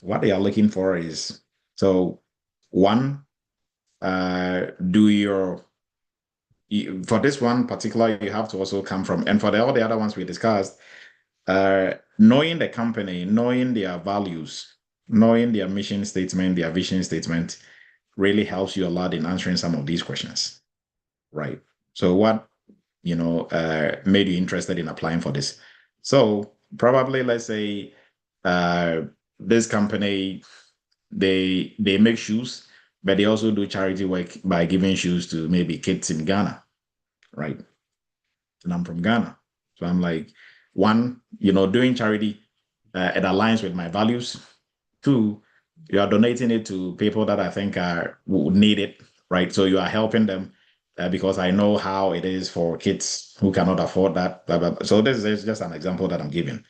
S5: What they are looking for is, so one, for this one particular, you have to also come from, and for all the other ones we discussed, knowing the company, knowing their values, knowing their mission statement, their vision statement really helps you a lot in answering some of these questions, right? So what, made you interested in applying for this? So probably, let's say, this company, they make shoes, but they also do charity work by giving shoes to maybe kids in Ghana, right? And I'm from Ghana. So I'm like, one, doing charity, it aligns with my values. Two, you are donating it to people that I think would need it, right? So you are helping them because I know how it is for kids who cannot afford that. Blah, blah, blah. So this is just an example that I'm giving,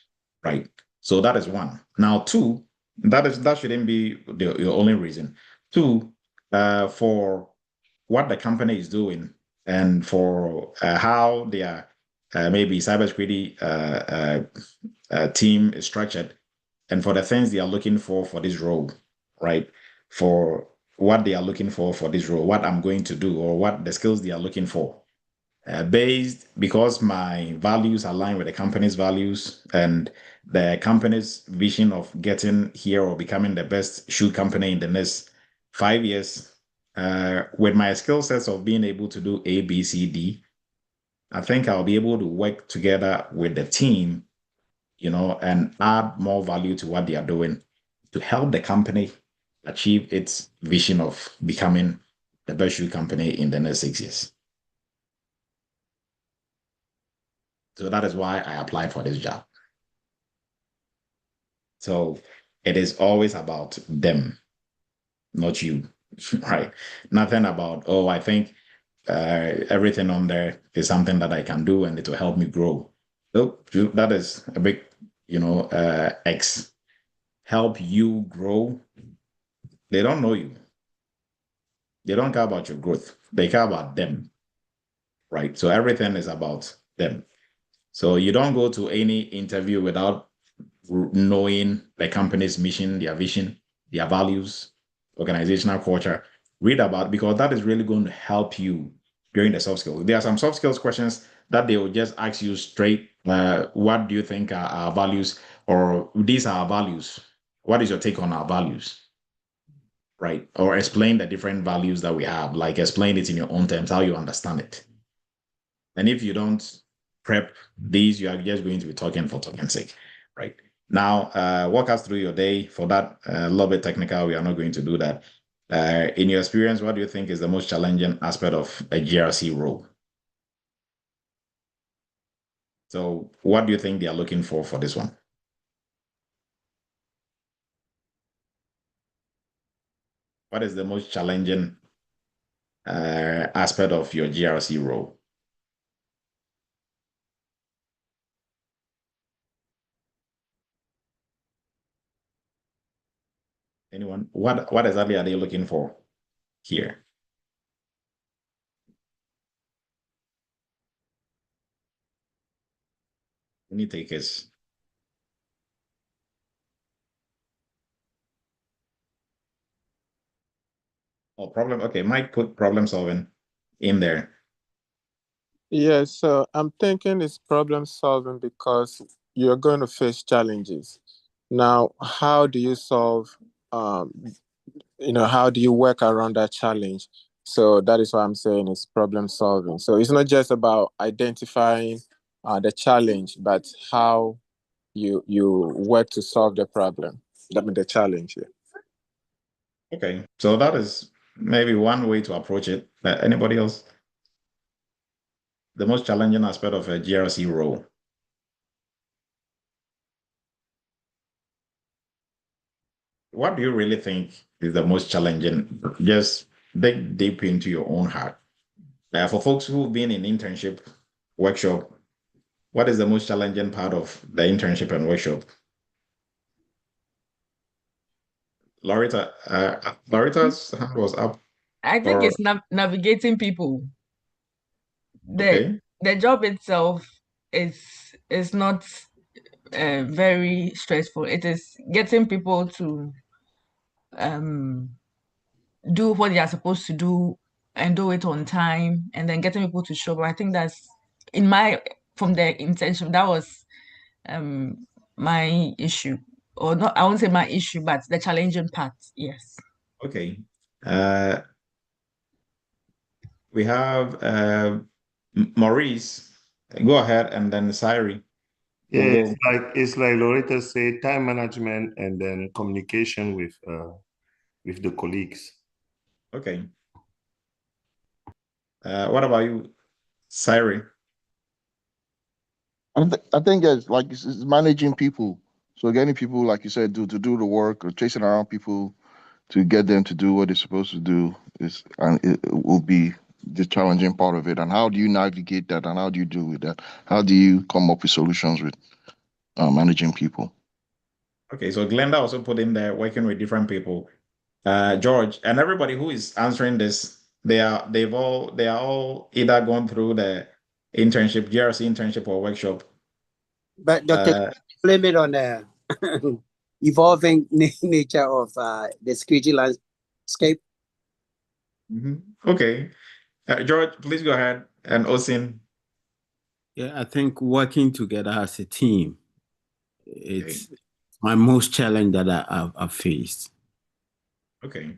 S5: right? So that is one. Now, two, that shouldn't be your only reason. Two, for what the company is doing and for how their maybe cybersecurity team is structured, and for the things they are looking for this role, right? For what they are looking for this role, what I'm going to do, or what the skills they are looking for. Because my values align with the company's values and the company's vision of getting here or becoming the best shoe company in the next 5 years, with my skill sets of being able to do A, B, C, D, I think I'll be able to work together with the team, and add more value to what they are doing to help the company achieve its vision of becoming the best shoe company in the next 6 years. So that is why I applied for this job. So it is always about them, not you, right? Nothing about, I think everything on there is something that I can do and it will help me grow. So that is a big, X. Help you grow. They don't know you. They don't care about your growth. They care about them, right? So everything is about them. So you don't go to any interview without knowing the company's mission, their vision, their values, organizational culture. Read about, because that is really going to help you during the soft skills. There are some soft skills questions that they will just ask you straight. What do you think are our values? Or these are our values. What is your take on our values? Right? Or explain the different values that we have. Like explain it in your own terms, how you understand it. And if you don't prep these, you are just going to be talking for talking's sake, right? Now, walk us through your day. For that, a little bit technical, we are not going to do that. In your experience, what do you think is the most challenging aspect of a GRC role? So what do you think they are looking for this one? What is the most challenging aspect of your GRC role? Anyone? What exactly are they looking for here? Any takers? Oh, problem. Okay, Mike put problem solving in there.
S2: Yeah, so I'm thinking it's problem solving because you're going to face challenges. Now, how do you solve, how do you work around that challenge? So that is why I'm saying it's problem solving. So it's not just about identifying the challenge, but how you work to solve the problem. The challenge. Yeah.
S5: Okay, so that is maybe one way to approach it. Anybody else? The most challenging aspect of a GRC role. What do you really think is the most challenging? Just dig deep into your own heart. For folks who've been in internship workshop, what is the most challenging part of the internship and workshop? Lorita's hand was up.
S3: I think it's navigating people. The job itself is not very stressful. It is getting people to do what they are supposed to do and do it on time, and then getting people to show up. I think that's from the intention, that was my issue, or not. I won't say my issue, but the challenging part. Yes.
S5: Okay. We have Maurice. Go ahead, and then Siri.
S13: Yeah, it's like Loretta said, time management and then communication with the colleagues.
S5: Okay. What about you, Siri?
S18: I think it's managing people. So getting people, like you said, to do the work, or chasing around people to get them to do what they're supposed to do it will be the challenging part of it. And how do you navigate that? And how do you deal with that? How do you come up with solutions with managing people?
S5: Okay, so Glenda also put in there working with different people. George and everybody who is answering this, they are all either gone through the internship, GRC internship or workshop.
S9: But Dr. blame it on the evolving nature of the security landscape.
S5: Okay. George, please go ahead. And Osin.
S1: Yeah, I think working together as a team, it's my most challenge that I've faced.
S5: Okay.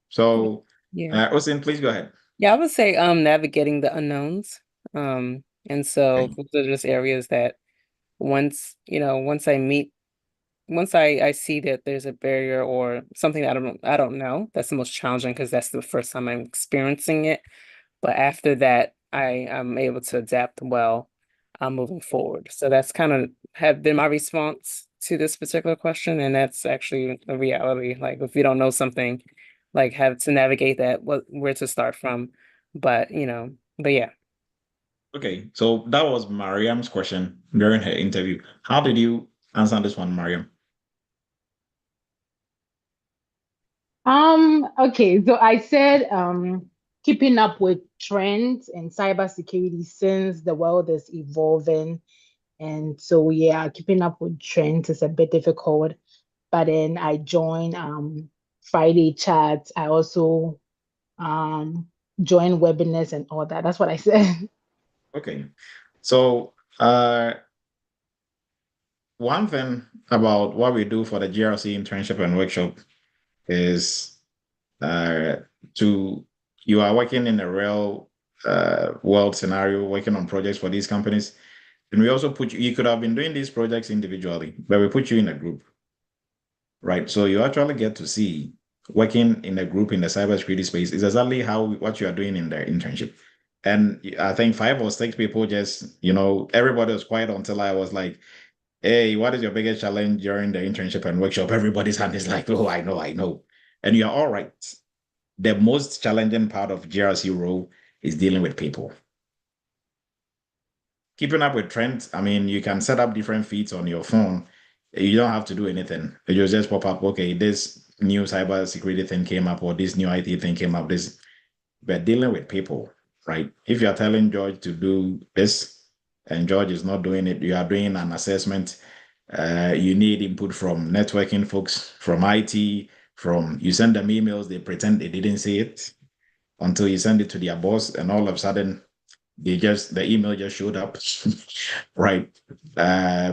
S5: So,
S20: Yeah.
S5: Osin, please go ahead.
S20: Yeah, I would say navigating the unknowns. And so those are just areas that once I see that there's a barrier or something that I don't know, that's the most challenging because that's the first time I'm experiencing it. But after that, I'm able to adapt well moving forward. So that's kind of have been my response to this particular question. And that's actually a reality. Like if you don't know something, like have to navigate that, where to start from. But yeah.
S5: Okay, so that was Mariam's question during her interview. How did you answer this one, Mariam?
S7: Okay, so I said keeping up with trends in cybersecurity since the world is evolving. And so yeah, keeping up with trends is a bit difficult. But then I joined Friday chats. I also join webinars and all that. That's what I said.
S5: Okay, so one thing about what we do for the GRC internship and workshop is you are working in a real world scenario, working on projects for these companies. And we also you could have been doing these projects individually, but we put you in a group, right? So you actually get to see working in a group in the cybersecurity space is exactly what you are doing in the internship. And I think 5 or 6 people just, everybody was quiet until I was like, hey, what is your biggest challenge during the internship and workshop? Everybody's hand is like, oh, I know. And you're all right. The most challenging part of GRC role is dealing with people. Keeping up with trends, I mean, you can set up different feeds on your phone. You don't have to do anything. It will just pop up, okay, this new cybersecurity thing came up, or this new IT thing came up, but dealing with people, right? If you're telling George to do this and George is not doing it, you are doing an assessment. You need input from networking folks, from IT, you send them emails, they pretend they didn't see it until you send it to their boss, and all of a sudden the email just showed up, right?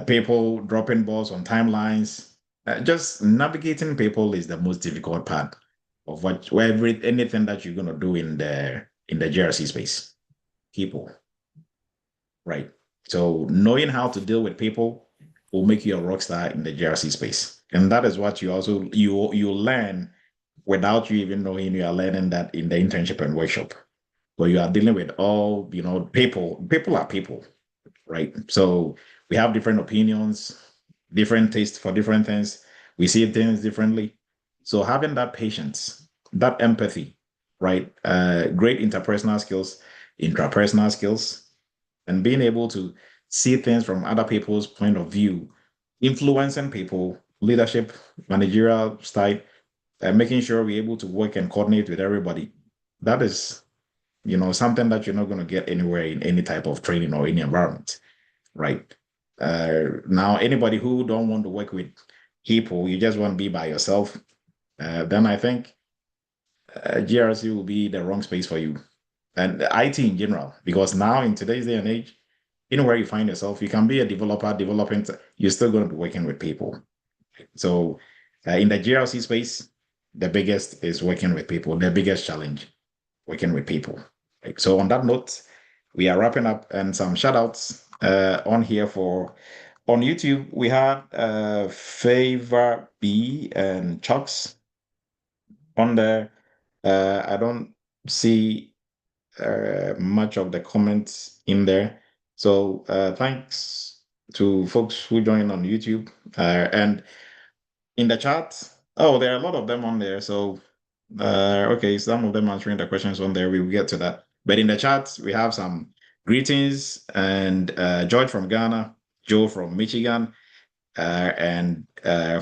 S5: People dropping balls on timelines. Just navigating people is the most difficult part of anything that you're gonna do in the GRC space. People, right? So knowing how to deal with people will make you a rock star in the GRC space, and that is what you learn without you even knowing you are learning that in the internship and workshop, where you are dealing with all people. People are people, right? So we have different opinions, different tastes for different things. We see things differently. So having that patience, that empathy, right? Great interpersonal skills, intrapersonal skills, and being able to see things from other people's point of view, influencing people, leadership, managerial style, making sure we're able to work and coordinate with everybody. That is, something that you're not going to get anywhere in any type of training or any environment, right? Now, anybody who don't want to work with people, you just want to be by yourself, then I think GRC will be the wrong space for you. And IT in general, because now in today's day and age, anywhere you find yourself, you can be a developer, developing, you're still going to be working with people. So in the GRC space, the biggest is working with people, the biggest challenge, working with people. Right? So on that note, we are wrapping up, and some shout outs on here on YouTube. We have Favor B and Chucks on there. I don't see much of the comments in there. So thanks to folks who joined on YouTube. And in the chat, there are a lot of them on there. So okay, some of them answering the questions on there. We will get to that. But in the chat, we have some greetings, and George from Ghana, Joe from Michigan, and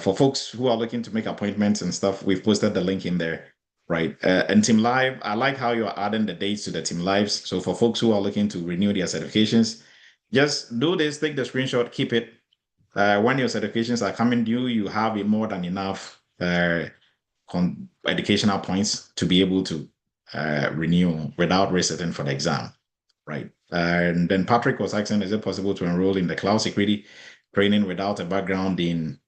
S5: for folks who are looking to make appointments and stuff, we've posted the link in there, right? And Team Live, I like how you are adding the dates to the Team Lives. So for folks who are looking to renew their certifications, just do this, take the screenshot, keep it. When your certifications are coming due, you have more than enough educational points to be able to renew without resetting for the exam, right? And then Patrick was asking, is it possible to enroll in the cloud security training without a background in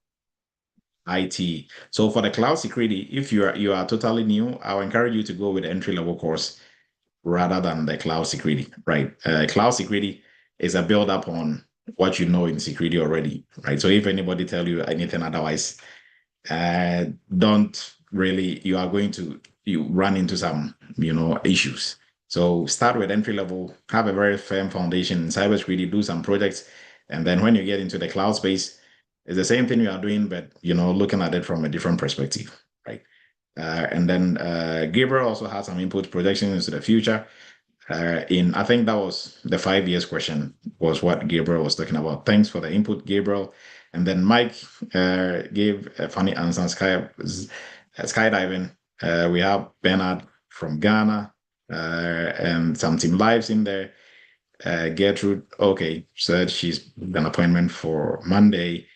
S5: IT? So for the cloud security, if you are totally new, I'll encourage you to go with the entry-level course rather than the cloud security, right? Cloud security is a build up on what you know in security already, right? So if anybody tell you anything otherwise, don't really, you are going to run into some, issues. So start with entry level, have a very firm foundation in cybersecurity, do some projects, and then when you get into the cloud space, it's the same thing you are doing, but looking at it from a different perspective, right? And then Gabriel also has some input projections into the future. I think that was the 5 years question was what Gabriel was talking about. Thanks for the input, Gabriel. And then Mike gave a funny answer, skydiving. We have Bernard from Ghana and some team lives in there. Gertrude, okay, said she's an appointment for Monday.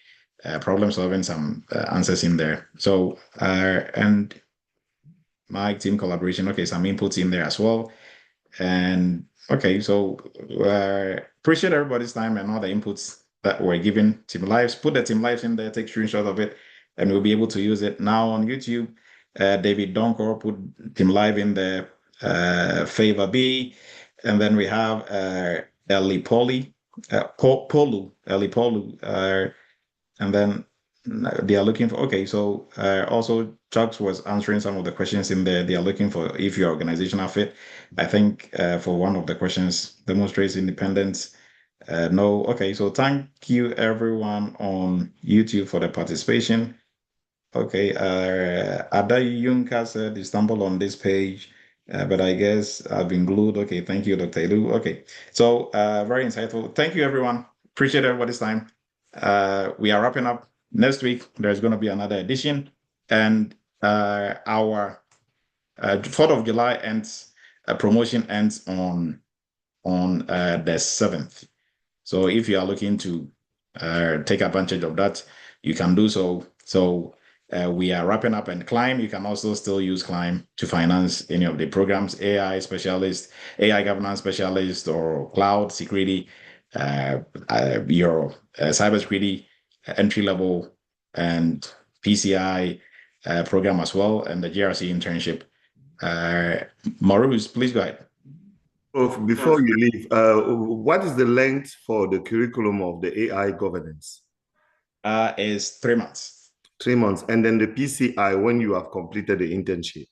S5: Problem solving, some answers in there. So, and Mike, team collaboration, okay, some inputs in there as well. And okay, so appreciate everybody's time and all the inputs that were given. Team Lives, put the Team Lives in there, take screenshot of it, and we'll be able to use it now on YouTube. David Donkor put Team Live in there. Favor B, and then we have Ellie Polu, Ellie Polu, and then they are looking for, okay, so also Chucks was answering some of the questions in there. They are looking for if your organization are fit. I think for one of the questions, demonstrates independence. No, okay, so thank you everyone on YouTube for the participation. Okay, Ada Yunka said you stumbled on this page, but I guess I've been glued. Okay, thank you, Dr. Elu. Okay, so very insightful. Thank you everyone. Appreciate everybody's time. We are wrapping up. Next week, there's going to be another edition, and our 4th of July ends. Promotion ends on the 7th. So if you are looking to take advantage of that, you can do so. So we are wrapping up, and Climb. You can also still use Climb to finance any of the programs, AI specialist, AI governance specialist, or cloud security, your cybersecurity entry level and PCI program as well, and the GRC internship. Maurice, please go ahead.
S13: Before you leave, what is the length for the curriculum of the AI governance?
S5: Is 3 months.
S13: 3 months. And then the PCI, when you have completed the internship?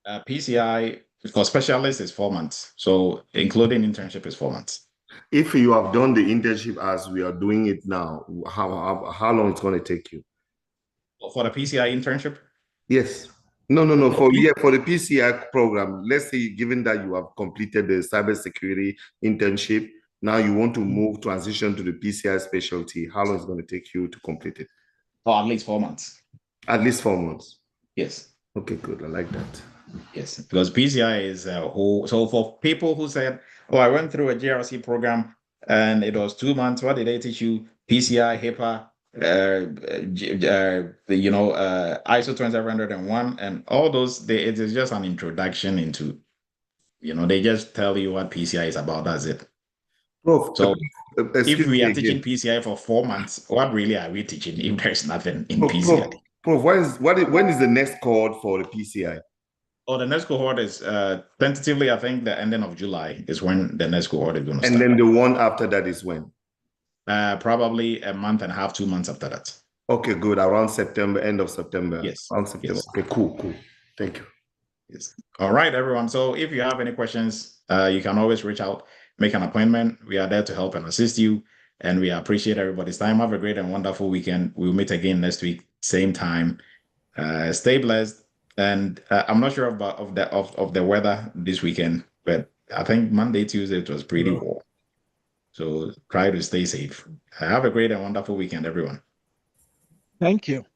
S5: PCI for specialists is 4 months. So including internship is 4 months.
S13: If you have done the internship as we are doing it now, how long it's going to take you?
S5: For the PCI internship?
S13: Yes. No. For the PCI program, let's say, given that you have completed the cybersecurity internship, now you want to transition to the PCI specialty. How long is it going to take you to complete it?
S5: Oh, at least 4 months.
S13: At least 4 months.
S5: Yes.
S13: Okay, good. I like that.
S5: Yes, because PCI is a whole. So for people who said, "Oh, I went through a GRC program and it was 2 months," what did they teach you? PCI, HIPAA, ISO 20701, and all those. It is just an introduction into, they just tell you what PCI is about. That's it.
S13: Prof,
S5: so if we are teaching PCI for 4 months, what really are we teaching if there's nothing in PCI?
S13: Prof, when is the next cohort for the PCI?
S5: Oh, the next cohort is tentatively, I think the ending of July is when the next cohort is going to start.
S13: And then the one after that is when?
S5: Probably a month and a half, 2 months after that.
S13: Okay, good. Around September, end of September.
S5: Yes.
S13: Around September. Yes. Okay, cool. Thank you.
S5: Yes. All right, everyone. So if you have any questions, you can always reach out, make an appointment. We are there to help and assist you. And we appreciate everybody's time. Have a great and wonderful weekend. We'll meet again next week, same time. Stay blessed. And I'm not sure about the weather this weekend, but I think Monday, Tuesday, it was pretty warm. So try to stay safe. Have a great and wonderful weekend, everyone.
S2: Thank you.